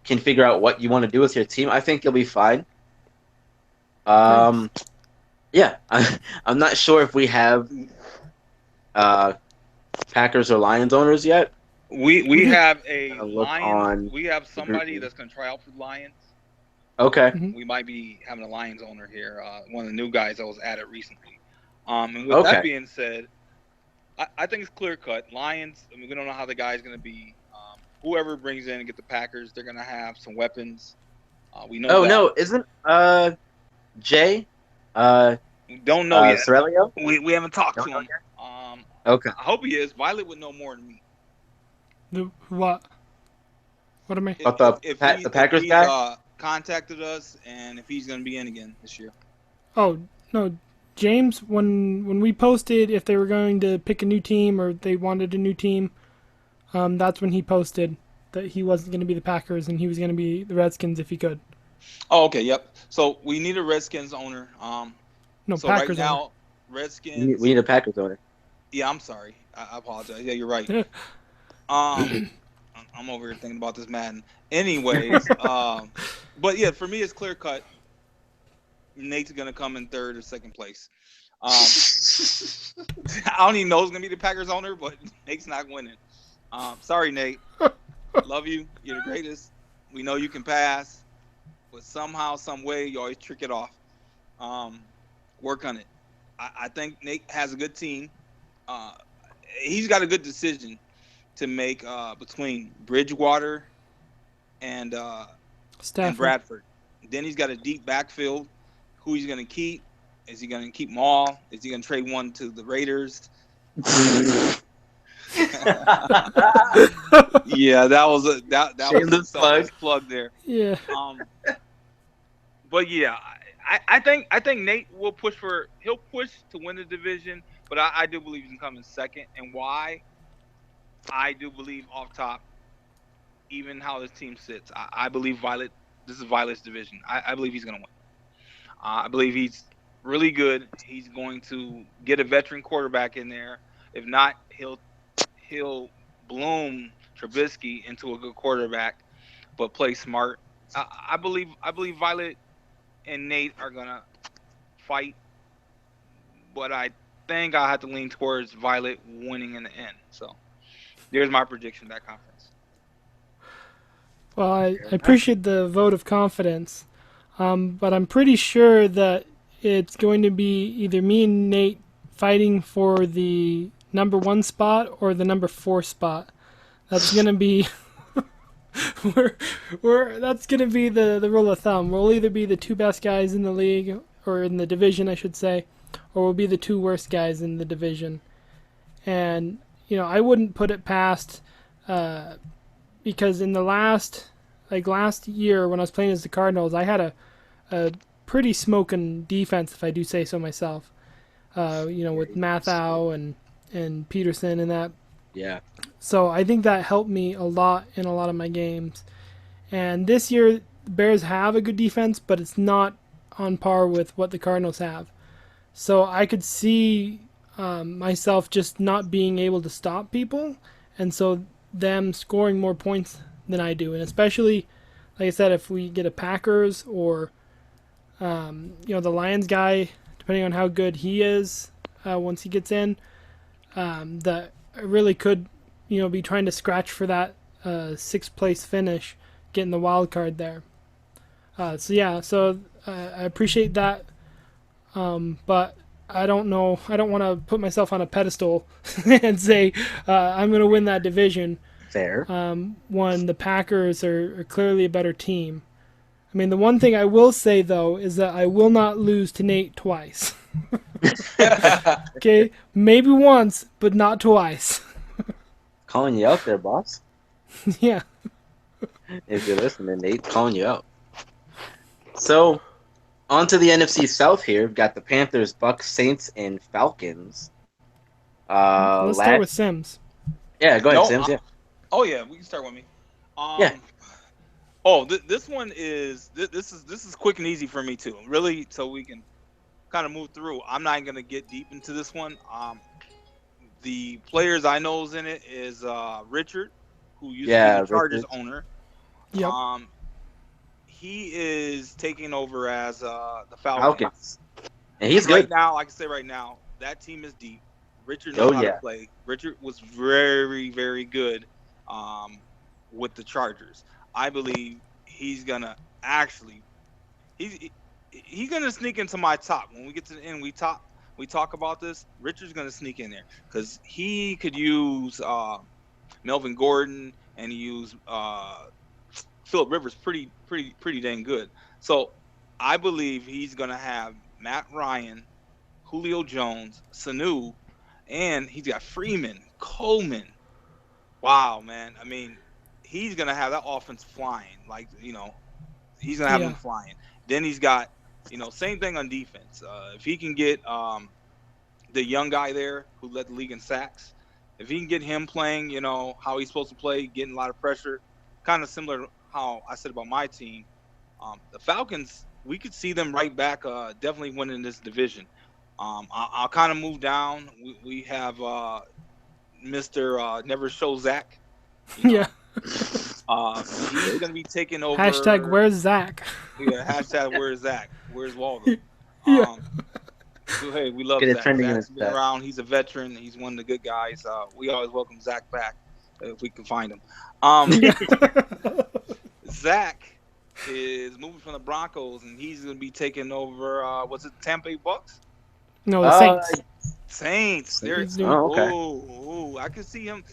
can figure out what you want to do with your team, I think you'll be fine. Yeah, I'm not sure if we have Packers or Lions owners yet. We have a Look Lions. on We have somebody group. that's going to try out for the Lions. Okay. We might be having a Lions owner here. One of the new guys that was added recently. And with Okay. that being said, I think it's clear cut. Lions. I mean, we don't know how the guy's going to be. Whoever brings in and get the Packers, they're going to have some weapons. We know. Oh that. no, isn't Jay We don't know yet. Sorelio? We haven't talked Don't to know him. Okay. I hope he is. Violet would know more than me. What? What am I? About the Packers he's, guy? Contacted us, and if he's going to be in again this year. Oh no, James. When we posted if they were going to pick a new team or they wanted a new team, that's when he posted that he wasn't going to be the Packers and he was going to be the Redskins if he could. Oh, okay, yep. So we need a Redskins owner. No, so Packers right now, owner. Redskins. We need a Packers owner. Yeah, I'm sorry. I apologize. Yeah, you're right. I'm over here thinking about this Madden. Anyways, but yeah, for me, it's clear cut. Nate's gonna come in third or second place. I don't even know who's gonna be the Packers owner, but Nate's not winning. Sorry, Nate. Love you. You're the greatest. We know you can pass, but somehow, some way, you always trick it off. Work on it. I think Nate has a good team. He's got a good decision to make between Bridgewater and Stafford. Bradford. Then he's got a deep backfield. Who he's going to keep Is he going to keep them all? Is he going to trade one to the Raiders? Yeah, that was a Shameless plug. selfless plug there. Yeah. But yeah, I think Nate will he'll push to win the division, but I do believe he's coming second. And why? I do believe off top, even how this team sits, I believe Violet. This is Violet's division. I believe he's going to win. I believe he's really good. He's going to get a veteran quarterback in there. If not, he'll bloom Trubisky into a good quarterback, but play smart. I believe Violet and Nate are gonna fight, but I think I have to lean towards Violet winning in the end. So there's my prediction of that conference. Well, I appreciate the vote of confidence, but I'm pretty sure that it's going to be either me and Nate fighting for the number 1 spot or the number 4 spot. That's gonna be that's gonna be the rule of thumb. We'll either be the 2 best guys in the league, or in the division, I should say, or we'll be the 2 worst guys in the division. And I wouldn't put it past, because in the last year when I was playing as the Cardinals, I had a pretty smoking defense, if I do say so myself. With Mathau and Peterson and that. Yeah. So I think that helped me a lot in a lot of my games. And this year, the Bears have a good defense, but it's not on par with what the Cardinals have. So I could see myself just not being able to stop people, and so them scoring more points than I do. And especially, like I said, if we get a Packers or the Lions guy, depending on how good he is once he gets in, that really could be trying to scratch for that 6th place finish, getting the wild card there. So I appreciate that, but I don't know. I don't want to put myself on a pedestal and say I'm going to win that division. Fair. When the Packers are clearly a better team. I mean, the one thing I will say, though, is that I will not lose to Nate twice. Okay? Maybe once, but not twice. Calling you out there, boss. Yeah. If you're listening, Nate's calling you out. So, on to the NFC South here. We've got the Panthers, Bucks, Saints, and Falcons. Let's start with Sims. Yeah, go ahead, Sims. Yeah. Oh yeah, we can start with me. Yeah. Oh, this one is this is quick and easy for me too. Really, so we can kind of move through. I'm not gonna get deep into this one. The players I know is in it is Richard, who used to be the Chargers owner. Yep. He is taking over as the Falcons. And he's good. Right now, I can say right now, that team is deep. Richard knows how to play. Richard was very, very good with the Chargers. I believe he's gonna he's gonna sneak into my top. When we get to the end, we talk about this. Richard's gonna sneak in there because he could use Melvin Gordon and he used Phillip Rivers pretty dang good. So I believe he's gonna have Matt Ryan, Julio Jones, Sanu, and he's got Freeman, Coleman. Wow, man. I mean, he's gonna have that offense flying. He's gonna have them flying. Then he's got, same thing on defense. If he can get the young guy there who led the league in sacks, if he can get him playing, how he's supposed to play, getting a lot of pressure, kind of similar to how I said about my team. The Falcons, we could see them right back, definitely winning this division. I'll kind of move down. We have Mr. Never Show Zach. Yeah. He's going to be taking over. Hashtag where's Zach? Yeah, hashtag where's Zach? Where's Waldo? Yeah. Hey, we love Zach. Zach's been around. He's a veteran. He's one of the good guys. We always welcome Zach back if we can find him. Zach is moving from the Broncos, and he's going to be taking over, was it Tampa Bay Bucks? No, the Saints. Saints. Saints. Okay. Ooh, I can see him.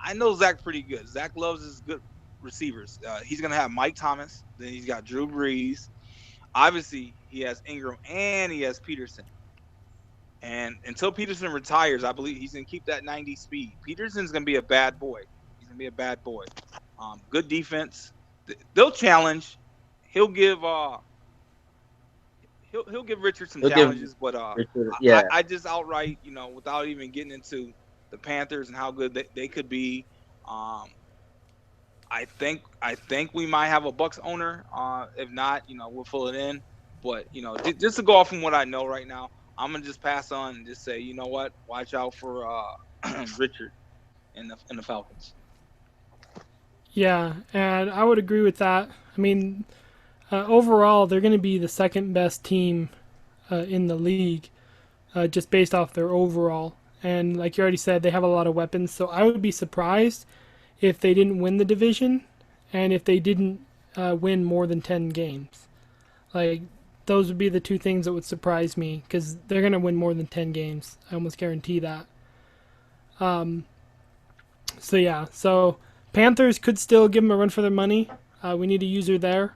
I know Zach pretty good. Zach loves his good receivers. He's going to have Mike Thomas. Then he's got Drew Brees. Obviously, he has Ingram and he has Peterson. And until Peterson retires, I believe he's going to keep that 90 speed. Peterson's going to be a bad boy. He's going to be a bad boy. Good defense. They'll challenge. He'll give he'll give Richard some He'll give challenges, but Richard, yeah. I just outright, without even getting into the Panthers and how good they could be, I think we might have a Bucks owner. If not, we'll fill it in. But just to go off from what I know right now, I'm gonna just pass on and just say, you know what? Watch out for Richard and the Falcons. Yeah, and I would agree with that. I mean, overall, they're going to be the second best team in the league, just based off their overall. And like you already said, they have a lot of weapons. So I would be surprised if they didn't win the division, and if they didn't win more than 10 games. Like, those would be the two things that would surprise me, because they're going to win more than 10 games. I almost guarantee that. So yeah, so Panthers could still give them a run for their money. We need a user there.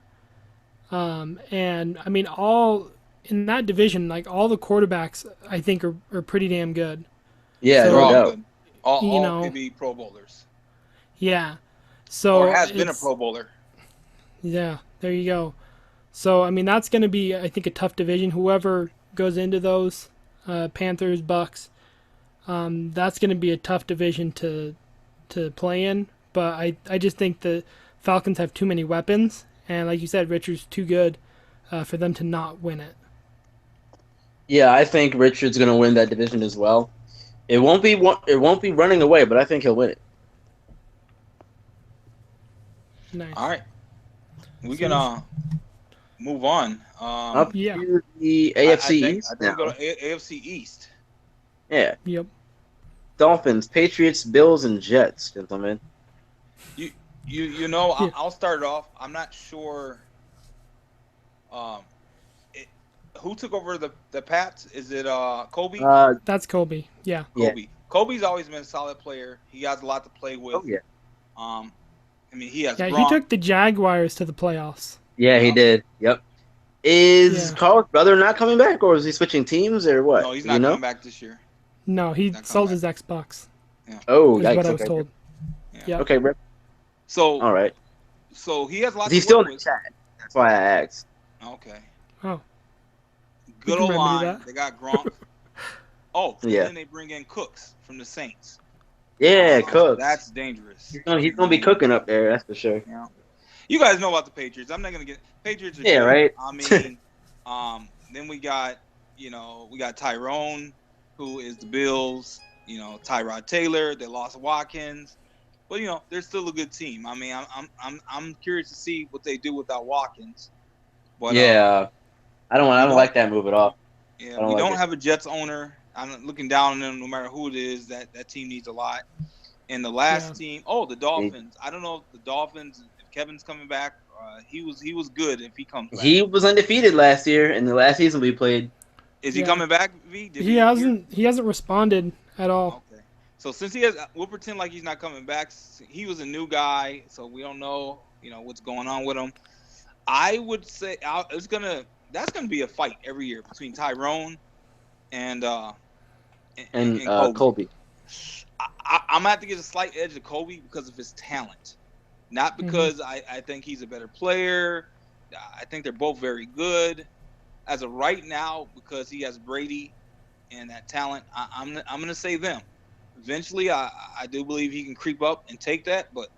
And I mean, all in that division, like all the quarterbacks, I think are pretty damn good. Yeah, So, They're no all doubt. good. All You know, could be Pro Bowlers, Yeah. So or has been a it's- Pro Bowler. Yeah, there you go. So I mean, that's going to be, I think, a tough division. Whoever goes into those, Panthers, Bucks, that's going to be a tough division to play in. But I just think the Falcons have too many weapons, and like you said, Richard's too good for them to not win it. Yeah, I think Richard's gonna win that division as well. It won't be running away, but I think he'll win it. Nice. All right, we So- can move on. Up Yeah. to the AFC East I think now. we go to AFC East. Yeah, Yep. Dolphins, Patriots, Bills, and Jets, gentlemen. Yeah. I'll start it off. I'm not sure. Who took over the Pats? Is it Kobe? That's Colby. Yeah. yeah. Kobe. Kobe's always been a solid player. He has a lot to play with. Oh yeah, I mean, he has Yeah, Gronk. he took the Jaguars to the playoffs. yeah, he Yeah. did. Yep. Is Yeah. Carl's brother not coming back, or is he switching teams, or what? No, he's Do not you know? coming back this year. No, he Not sold coming his Xbox. Oh, Is yikes. what I was Okay. told. Yeah. Yeah. Okay, Rip. So, All right. so he has a lot He's to still work in the with. chat. That's why I asked. Okay. Oh. Good can old remedy line. that. They got Gronk. Oh, Yeah. and then they bring in Cooks from the Saints. Yeah, Cook. That's dangerous. He's gonna be cooking up there. That's for sure. Yeah. You guys know about the Patriots. I'm not gonna get Patriots are Yeah, good. right. I mean, then we got Tyrone, who is the Bills. Tyrod Taylor. They lost Watkins, but they're still a good team. I mean, I'm curious to see what they do without Watkins. But Yeah, I don't don't- like that move at all. yeah, I don't we like don't it. have a Jets owner. I'm looking down on them no matter who it is. That team needs a lot. And the last team, the Dolphins. I don't know if the Dolphins, if Kevin's coming back, he was good if he comes back. He was undefeated last year in the last season we played. Is he Yeah. coming back, V? Did He hasn't responded at all. Okay. So since we'll pretend like he's not coming back. He was a new guy, so we don't know, what's going on with him. I would say that's gonna be a fight every year between Tyrone and Colby. I'm gonna have to give a slight edge to Kobe because of his talent, not because I think he's a better player. I think they're both very good. As of right now, because he has Brady and that talent, I'm gonna say them. Eventually, I do believe he can creep up and take that, but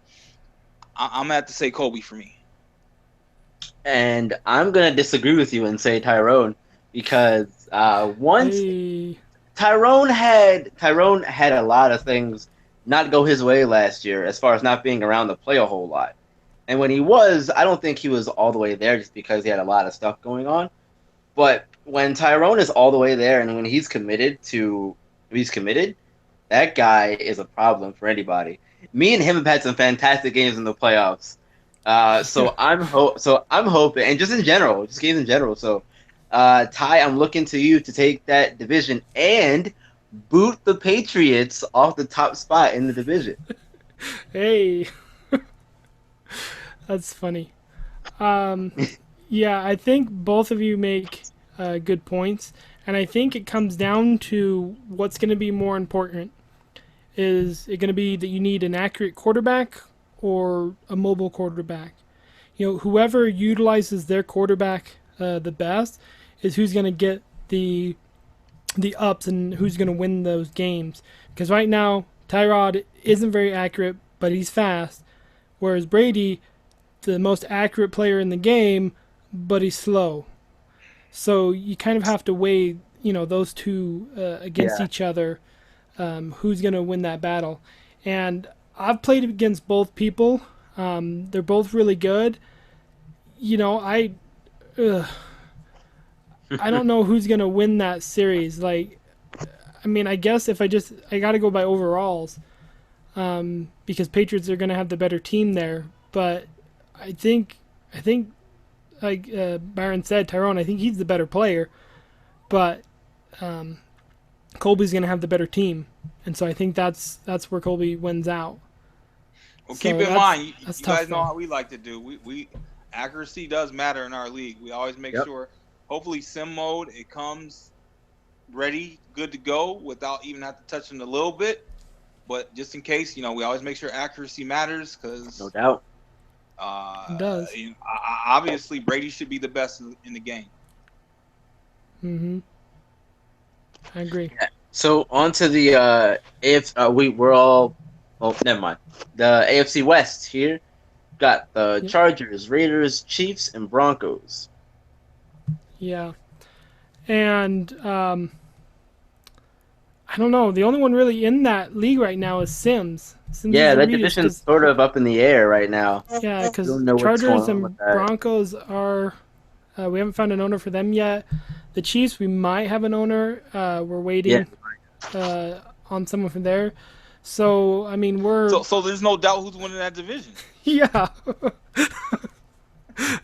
I'm gonna have to say Kobe for me. And I'm gonna disagree with you and say Tyrone because once Hey. Tyrone had a lot of things not go his way last year as far as not being around to play a whole lot. And when he was, I don't think he was all the way there just because he had a lot of stuff going on. But when Tyrone is all the way there and when he's committed, that guy is a problem for anybody. Me and him have had some fantastic games in the playoffs. So I'm hoping, and just games in general. So, Ty, I'm looking to you to take that division and boot the Patriots off the top spot in the division. Hey. That's funny. Yeah, I think both of you make good points, and I think it comes down to what's going to be more important. Is it going to be that you need an accurate quarterback or a mobile quarterback? Whoever utilizes their quarterback the best is who's going to get the ups and who's going to win those games. Because right now, Tyrod isn't very accurate, but he's fast. Whereas Brady, the most accurate player in the game, but he's slow. So you kind of have to weigh, those two against Yeah. each other. Who's going to win that battle? And I've played against both people. They're both really good. Ugh, I don't know who's going to win that series. Like, I mean, I guess if I got to go by overalls, because Patriots are going to have the better team there. But I think, like Byron said, Tyrone, I think he's the better player. But um, Colby's going to have the better team, and so I think that's where Colby wins out. Well, So keep in mind, that's you tough guys know though. how we like to do. We accuracy does matter in our league. We always make Yep. sure. Hopefully, sim mode it comes ready, good to go without even have to touch it a little bit. But just in case, we always make sure accuracy matters No because doubt. It does. obviously Brady should be the best in the game. Mhm. I agree. So on to the AF. We're all. Oh, never mind. The AFC West here got the Yep. Chargers, Raiders, Chiefs, and Broncos. Yeah. And I don't know. The only one really in that league right now is Sims. Sims Yeah, is that Reedus division's because sort of up in the air right now. yeah, We because don't know what's going Chargers on with and that. Broncos are. We haven't found an owner for them yet. The Chiefs, we might have an owner. We're Yeah, waiting on someone from there. So I mean, we're So there's no doubt who's winning that division. yeah.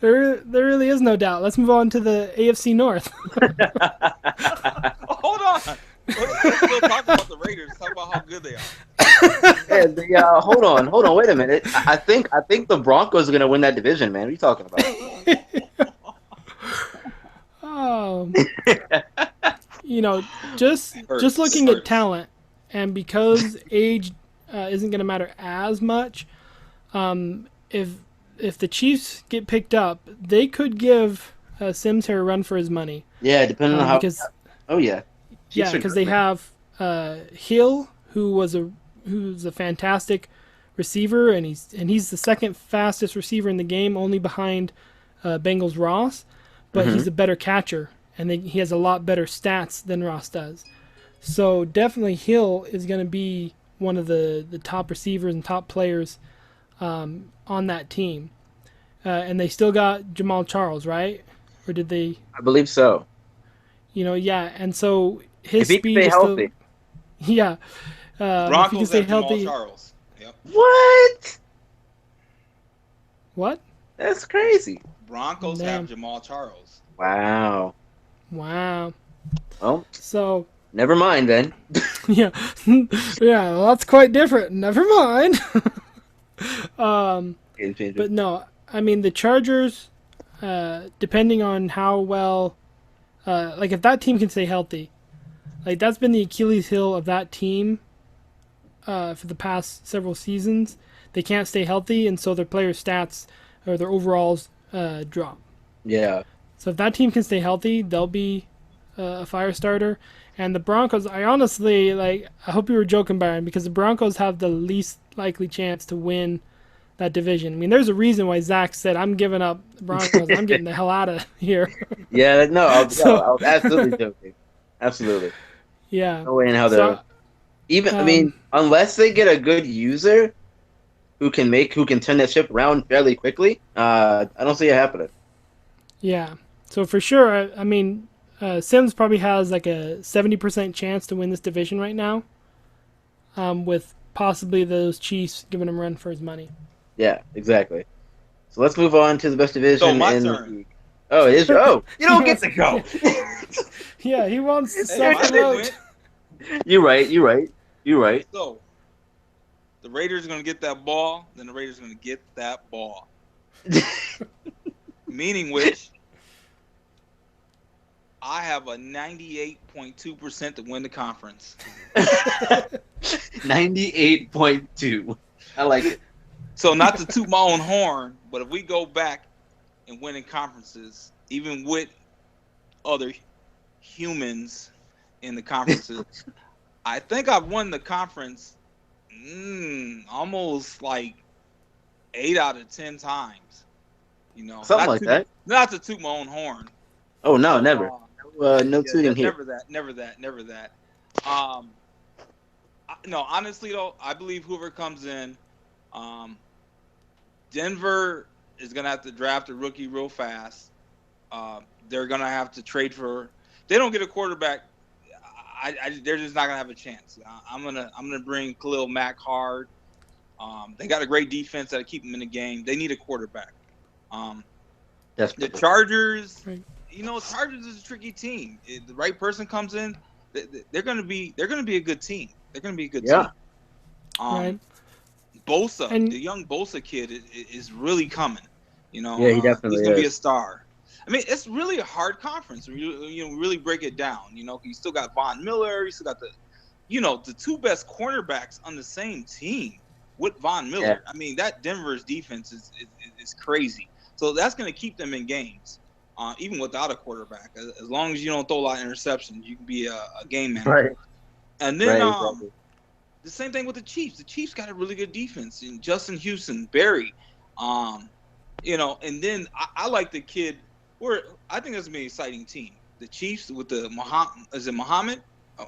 there really is no doubt. Let's move on to the AFC North. Hold on. Let's still talk about the Raiders. Talk about how good they are. yeah. Hold on, wait a minute. I think the Broncos are gonna win that division, man. What are you talking Oh, about? just Hurts. looking at Hurts. talent, and because age isn't going to matter as much, if the Chiefs get picked up, they could give Sims here a run for his money. Yeah, depending on how. Because Oh yeah, yeah, Chiefs are because good, they man. have Hill, who's a fantastic receiver, and he's the second fastest receiver in the game, only behind Bengals Ross, but Hmm. he's a better catcher, and he has a lot better stats than Ross does. So definitely Hill is going to be one of the top receivers and top players on that team. And they still got Jamal Charles, right? Or did they? I believe so. Yeah. And so If his he can speed stay is still, healthy. yeah. The If he can Broncos stay have Jamal healthy, Charles. Yep. What? what? That's crazy. Broncos have Damn. Jamal Charles. Wow. Wow. Well, So never mind then. yeah, yeah. Well, that's quite different. Never mind. Game changer. But no, I mean the Chargers. Depending on how well, like if that team can stay healthy, like that's been the Achilles heel of that team for the past several seasons. They can't stay healthy, and so their player stats or their overalls drop. Yeah. So if that team can stay healthy, they'll be a fire starter. And the Broncos, I honestly like. I hope you were joking, Byron, because the Broncos have the least likely chance to win that division. I mean, there's a reason why Zach said, "I'm giving up the Broncos. I'm getting the hell out of here." Yeah. No, So I was absolutely joking. Absolutely. yeah, No way in hell so though. Even I um, mean, unless they get a good user who can turn that ship around fairly quickly, I don't see it happening. yeah, so for sure, I mean, Sims probably has like a 70% chance to win this division right now, with possibly those Chiefs giving him a run for his money. Yeah, exactly. So let's move on to the best So division my in the turn. league. Oh, it is. Oh, you don't get to go. Yeah, yeah, he wants to Hey, my suck him team out. went. You're right. You're right. You're right. So the Raiders are gonna get that ball. Then the Raiders are gonna get that ball. Meaning which I have a 98.2% to win the conference. 98.2. I like it. So not to toot my own horn, but if we go back and win in conferences, even with other humans in the conferences, I think I've won the conference almost like 8 out of 10 times. You know, Something like that. Not to toot my own horn. Oh no, never. No tooting here. Never that. No, honestly though, I believe whoever comes in, Denver is gonna have to draft a rookie real fast. They're gonna have to trade for. They don't get a quarterback. They're just not gonna have a chance. I'm gonna bring Khalil Mack hard. They got a great defense that'll keep them in the game. They need a quarterback. The Chargers, Chargers is a tricky team. If the right person comes in, they're gonna be a good team. They're gonna be a good team. Right. Bosa, the young Bosa kid is really coming. Yeah, he definitely he's gonna be a star. I mean, it's really a hard conference. Really break it down. You still got Von Miller. You still got the two best cornerbacks on the same team with Von Miller. Yeah. I mean, that Denver's defense is crazy. So that's going to keep them in games, even without a quarterback. As long as you don't throw a lot of interceptions, you can be a game manager. Right. And then the same thing with the Chiefs. The Chiefs got a really good defense. And Justin Houston, Barry, and then I like the kid. I think that's gonna be an exciting team. The Chiefs with the Muhammad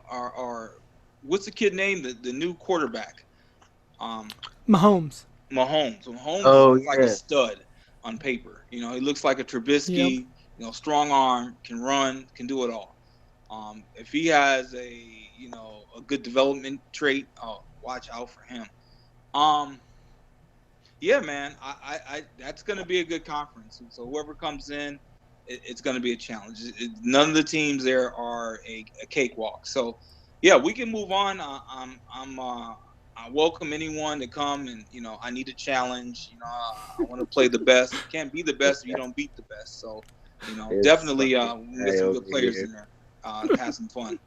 or what's the kid name? The new quarterback. Mahomes. Mahomes is like a stud on paper. He looks like a Trubisky. Yep. Strong arm, can run, can do it all. If he has a good development trait, watch out for him. Yeah, man, I that's gonna be a good conference. And so whoever comes in, it's gonna be a challenge. None of the teams there are a cakewalk. So yeah, we can move on. I welcome anyone to come, and I need a challenge. I want to play the best. You can't be the best if you don't beat the best. So definitely we get some good players in there, have some fun.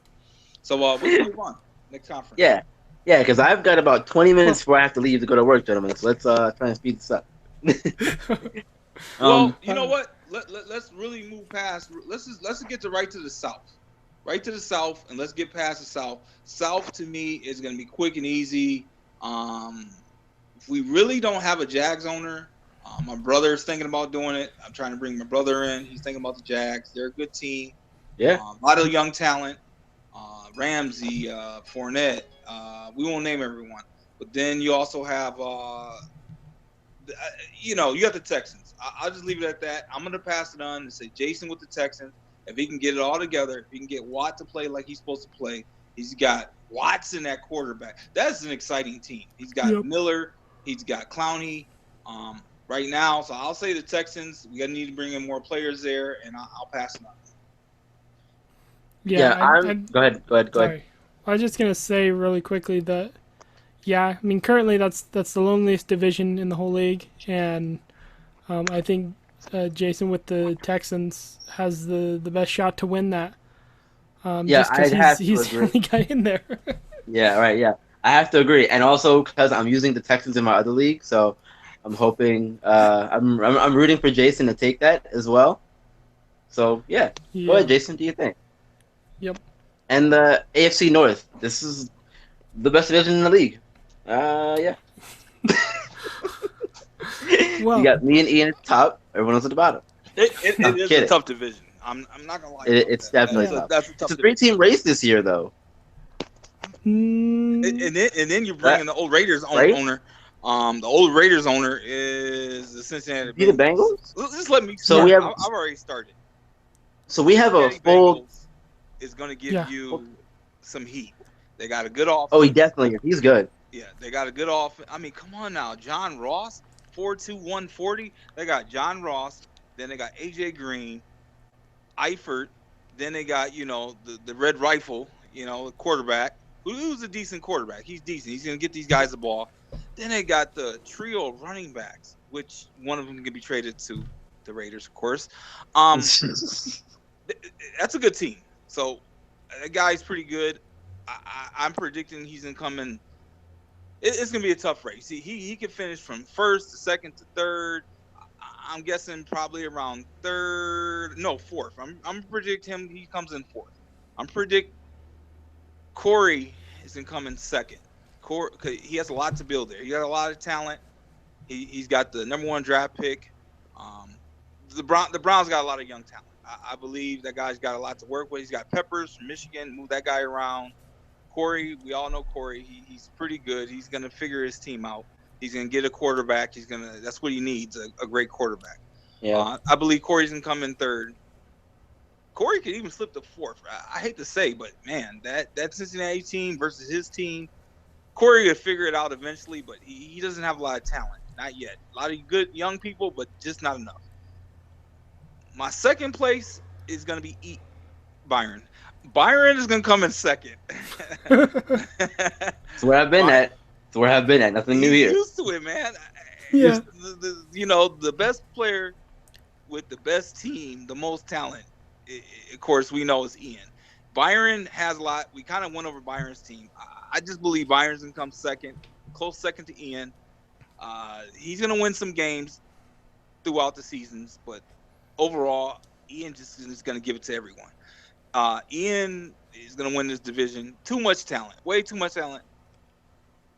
So we can move on next conference. Yeah, because I've got about 20 minutes before I have to leave to go to work, gentlemen. So let's try and speed this up. Well, you know what? Let's really move past. Let's get right to the South. Right to the South, and let's get past the South. South, to me, is going to be quick and easy. We really don't have a Jags owner. My brother's thinking about doing it. I'm trying to bring my brother in. He's thinking about the Jags. They're a good team. Yeah. A lot of young talent. Ramsey, Fournette. We won't name everyone. But then you also have, you got the Texans. I'll just leave it at that. I'm going to pass it on and say Jason with the Texans. If he can get it all together, if he can get Watt to play like he's supposed to play, he's got Watson at quarterback. That's an exciting team. He's got Miller. He's got Clowney right now. So I'll say the Texans. We need to bring in more players there, and I'll pass it on. Yeah, go ahead. Sorry. I was just going to say really quickly that, currently that's the loneliest division in the whole league, and I think Jason with the Texans has the best shot to win that. Just because he's the only guy in there. Yeah, right. Yeah, I have to agree, and also because I'm using the Texans in my other league, so I'm hoping I'm rooting for Jason to take that as well. So yeah. Go ahead, Jason. Do you think? Yep. And the AFC North. This is the best division in the league. Yeah. Well, you got me and Ian at the top. Everyone else at the bottom. It is a tough division. I'm not gonna lie. It's definitely tough. It's a 3-team race this year, though. And then you bring in the old Raiders owner. The old Raiders owner is the Cincinnati Bengals. The Bengals? Just let me. So I've already started. So we have a full. Bengals is going to give you some heat. They got a good offense. Oh, he definitely is. He's good. Yeah, they got a good offense. I mean, come on now, John Ross, 4.2, 140. They got John Ross. Then they got AJ Green, Eifert. Then they got the Red Rifle, quarterback. Who's a decent quarterback? He's decent. He's going to get these guys the ball. Then they got the trio of running backs, which one of them can be traded to the Raiders, of course. Um, that's a good team. So that guy's pretty good. I'm predicting he's gonna come in. It's gonna be a tough race. He could finish from first to second to third. I'm guessing probably around third, no fourth. I'm predict him. He comes in fourth. I'm predict Corey is gonna come in second. Corey, cause he has a lot to build there. He got a lot of talent. He's got the #1 draft pick. Um, the Browns got a lot of young talent. I believe that guy's got a lot to work with. He's got Peppers from Michigan. Move that guy around. Corey, we all know Corey. He's pretty good. He's gonna figure his team out. He's gonna get a quarterback. That's what he needs, a great quarterback. Yeah. I believe Corey's gonna come in third. Corey could even slip to fourth. I hate to say, but man, that Cincinnati team versus his team, Corey could figure it out eventually, but he doesn't have a lot of talent. Not yet. A lot of good young people, but just not enough. My second place is gonna be Byron. Byron is gonna come in second. That's where I've been at. That's where I've been at. Nothing new here. Used to it, man. Yeah. The best player with the best team, the most talent, of course, we know is Ian. Byron has a lot. We kind of went over Byron's team. I just believe Byron's gonna come second, close second to Ian. He's gonna win some games throughout the seasons, but overall, Ian just is gonna give it to everyone. Ian is going to win this division. Too much talent. Way too much talent.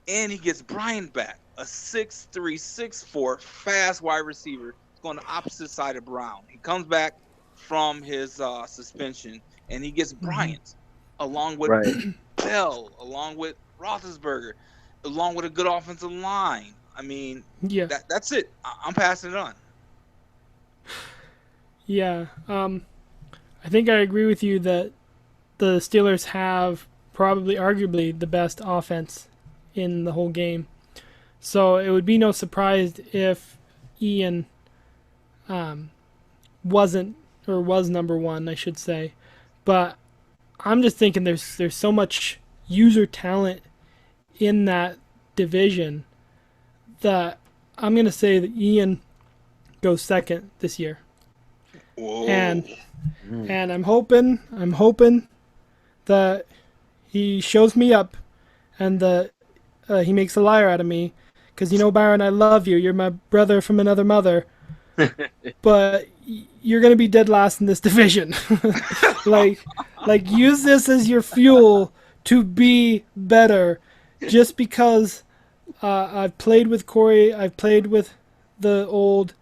And he gets Brian back. A 6'3", 6'4", fast wide receiver. He's going the opposite side of Brown. He comes back from his suspension, and he gets Bryant, along with Bell, along with Roethlisberger, along with a good offensive line. I mean, Yeah. that's it. I'm passing it on. Yeah. I think I agree with you that the Steelers have probably, arguably, the best offense in the whole game. So it would be no surprise if Ian wasn't, or was #1, I should say. But I'm just thinking there's so much user talent in that division that I'm going to say that Ian goes second this year. Whoa. And I'm hoping that he shows me up and that he makes a liar out of me. Because, Byron, I love you. You're my brother from another mother. But you're going to be dead last in this division. like use this as your fuel to be better. Just because I've played with Corey, I've played with the old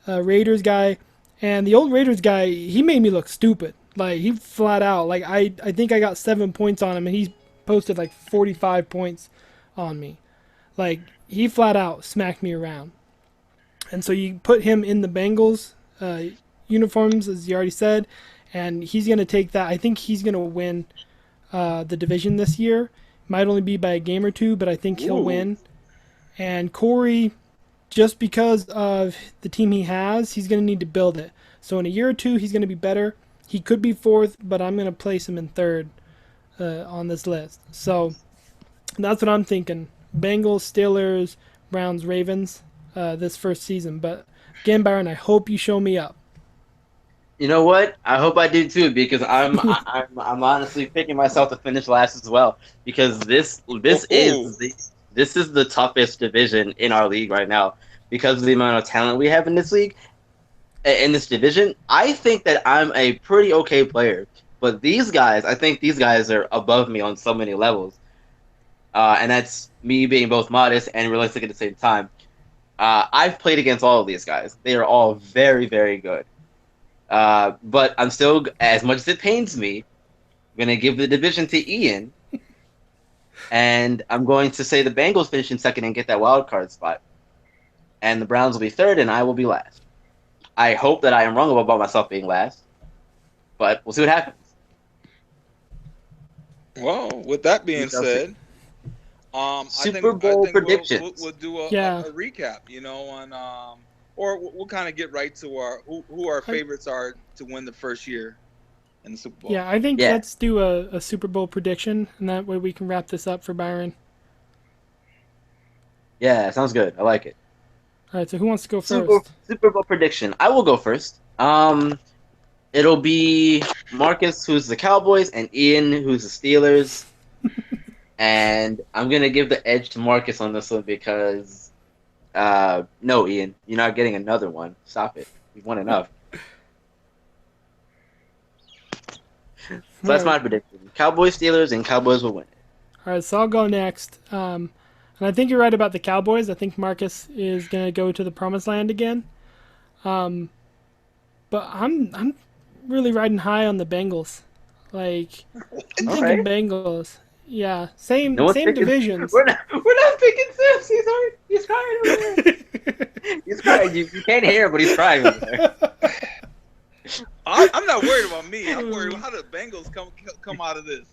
Raiders guy. And the old Raiders guy, he made me look stupid. Like, he flat out, like, I think I got 7 points on him, and he posted, 45 points on me. Like, he flat out smacked me around. And so you put him in the Bengals uniforms, as you already said, and he's going to take that. I think he's going to win the division this year. Might only be by a game or two, but I think he'll win. And Corey, just because of the team he has, he's going to need to build it. So in a year or two, he's going to be better. He could be fourth, but I'm going to place him in third on this list. So that's what I'm thinking. Bengals, Steelers, Browns, Ravens this first season. But again, Byron, I hope you show me up. You know what? I hope I do too, because I'm honestly picking myself to finish last as well. Because this is the toughest division in our league right now because of the amount of talent we have in this league, in this division. I think that I'm a pretty okay player, but I think these guys are above me on so many levels, and that's me being both modest and realistic at the same time. I've played against all of these guys. They are all very, very good. But I'm still, as much as it pains me, I'm going to give the division to Ian. And I'm going to say the Bengals finish in second and get that wild card spot. And the Browns will be third, and I will be last. I hope that I am wrong about myself being last. But we'll see what happens. Well, with that being said, Super Bowl predictions. We'll do a recap, on or we'll kind of get right to who our favorites are to win the first year in the Super Bowl. Yeah, I think let's do a Super Bowl prediction, and that way we can wrap this up for Byron. Yeah, sounds good. I like it. All right, so who wants to go Super first? Super Bowl prediction. I will go first. It'll be Marcus, who's the Cowboys, and Ian, who's the Steelers. And I'm gonna give the edge to Marcus on this one because, no, Ian, you're not getting another one. Stop it. You've won enough. So that's All my prediction. Cowboys, Steelers, and Cowboys will win it. right, so I'll go next. And I think you're right about the Cowboys. I think Marcus is gonna go to the promised land again. But I'm really riding high on the Bengals. Like I'm All thinking right. Bengals. Yeah, No same one's same picking. divisions. We're not picking Sims. He's crying over there. He's crying. You can't hear, but he's crying over there. I'm not worried about me. I'm worried about how the Bengals come out of this.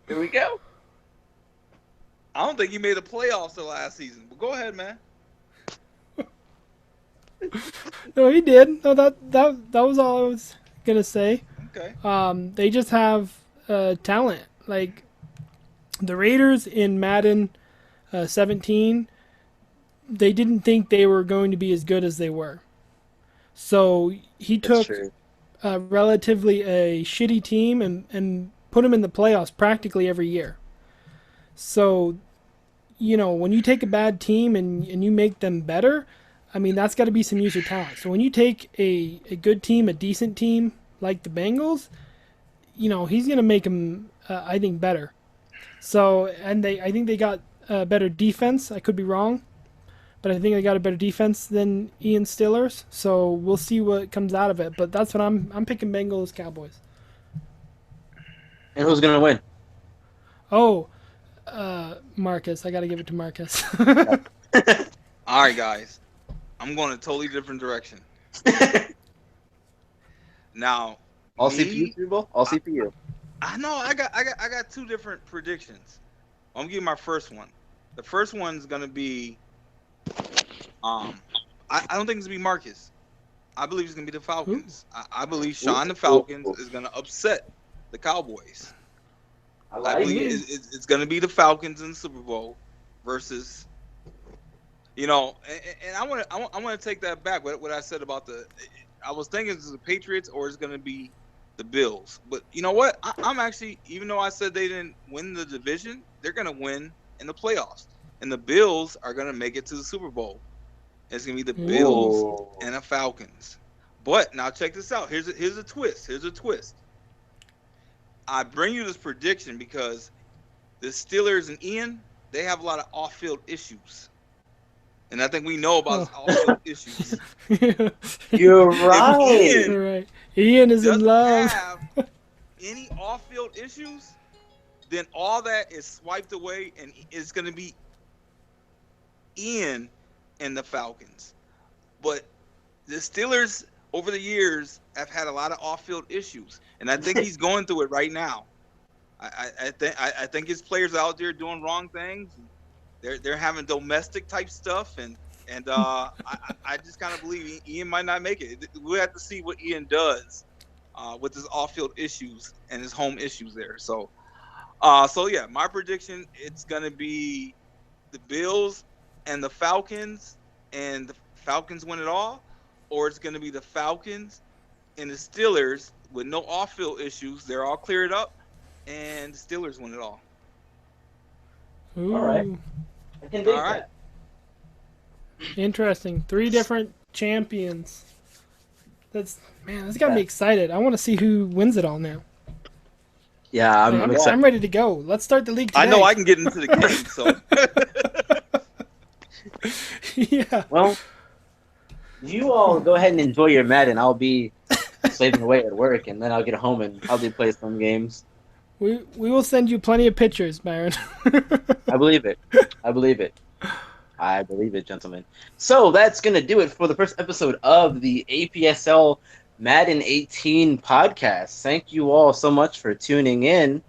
Here we go. I don't think he made the playoffs the last season. But go ahead, man. No, he did. No, that was all I was gonna say. Okay. They just have talent. Like the Raiders in Madden 17, they didn't think they were going to be as good as they were. So he That's took true. relatively a shitty team and put them in the playoffs practically every year. So, when you take a bad team and you make them better, I mean, that's got to be some user talent. So when you take a good team, a decent team like the Bengals, he's going to make them, I think, better. So, and I think they got a better defense. I could be wrong, but I think they got a better defense than Ian Steelers. So we'll see what comes out of it. But that's what I'm picking Bengals Cowboys. And who's gonna win? Oh, Marcus. I got to give it to Marcus. All right, guys. I'm going a totally different direction. Now, All CPU Super Bowl. All CPU. I know I got two different predictions. I'm gonna give you my first one. The first one's gonna be, I don't think it's gonna be Marcus. I believe it's gonna be the Falcons. I believe Sean the Falcons is gonna upset the Cowboys. I believe it's gonna be the Falcons in the Super Bowl versus, and I want to take that back. What I said about I was thinking it's the Patriots or it's gonna be the Bills. But you know what? I'm actually, even though I said they didn't win the division, they're gonna win in the playoffs, and the Bills are gonna make it to the Super Bowl. It's gonna be the Bills and the Falcons. But now check this out. Here's a twist. Here's a twist. I bring you this prediction because the Steelers and Ian, they have a lot of off-field issues. And I think we know about his off-field issues. You're right. You're right. Ian is in love. Have any off-field issues, then all that is swiped away, and it's going to be Ian and the Falcons. But the Steelers, over the years, have had a lot of off-field issues, and I think he's going through it right now. I think his players out there doing wrong things. They're having domestic type stuff, and I just kind of believe Ian might not make it. We'll have to see what Ian does with his off-field issues and his home issues there. So yeah, my prediction, it's gonna be the Bills and the Falcons win it all, or it's gonna be the Falcons and the Steelers with no off-field issues. They're all cleared up, and the Steelers win it all. Ooh. All right. I can dig All right. that. Interesting. 3 different champions. That's got me excited. I want to see who wins it all now. Yeah, I'm excited. I'm ready to go. Let's start the league today. I know I can get into the game, so. Yeah. Well, you all go ahead and enjoy your Madden. I'll be slaving away at work, and then I'll get home and I'll play some games. We will send you plenty of pictures, Byron. I believe it. I believe it. I believe it, gentlemen. So that's going to do it for the first episode of the APSL Madden 18 podcast. Thank you all so much for tuning in.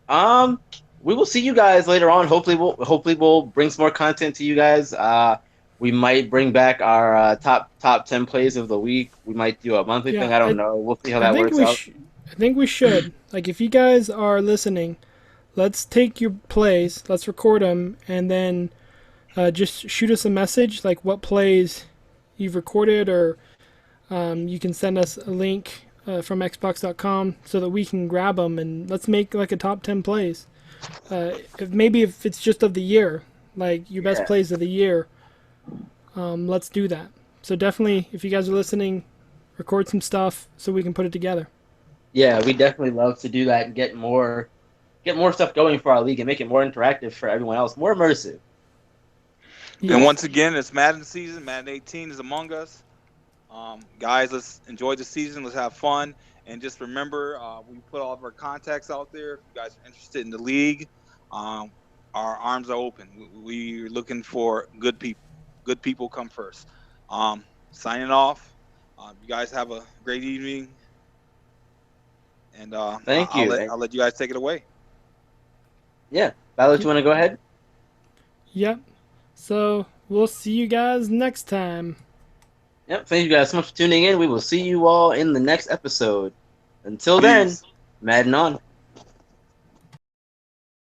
We will see you guys later on. Hopefully we'll bring some more content to you guys. We might bring back our top 10 plays of the week. We might do a monthly thing. I don't know. We'll see how that works out. I think we should. Like, if you guys are listening, let's take your plays, let's record them, and then just shoot us a message, like what plays you've recorded, or you can send us a link from Xbox.com so that we can grab them and let's make like a top 10 plays. If it's just of the year, like your best Yeah. plays of the year, let's do that. So definitely, if you guys are listening, record some stuff so we can put it together. Yeah, we definitely love to do that and get more stuff going for our league and make it more interactive for everyone else, more immersive. And Yes. once again, it's Madden season. Madden 18 is among us. Guys, let's enjoy the season. Let's have fun. And just remember, we put all of our contacts out there. If you guys are interested in the league, um, our arms are open. We're looking for good people. Good people come first. Signing off. You guys have a great evening. And Thank I'll you. let I'll let you guys take it away. Yeah, Violet, you want to go ahead? Yep. So we'll see you guys next time. Yep. Thank you guys so much for tuning in. We will see you all in the next episode. Until then, Peace. Madden on.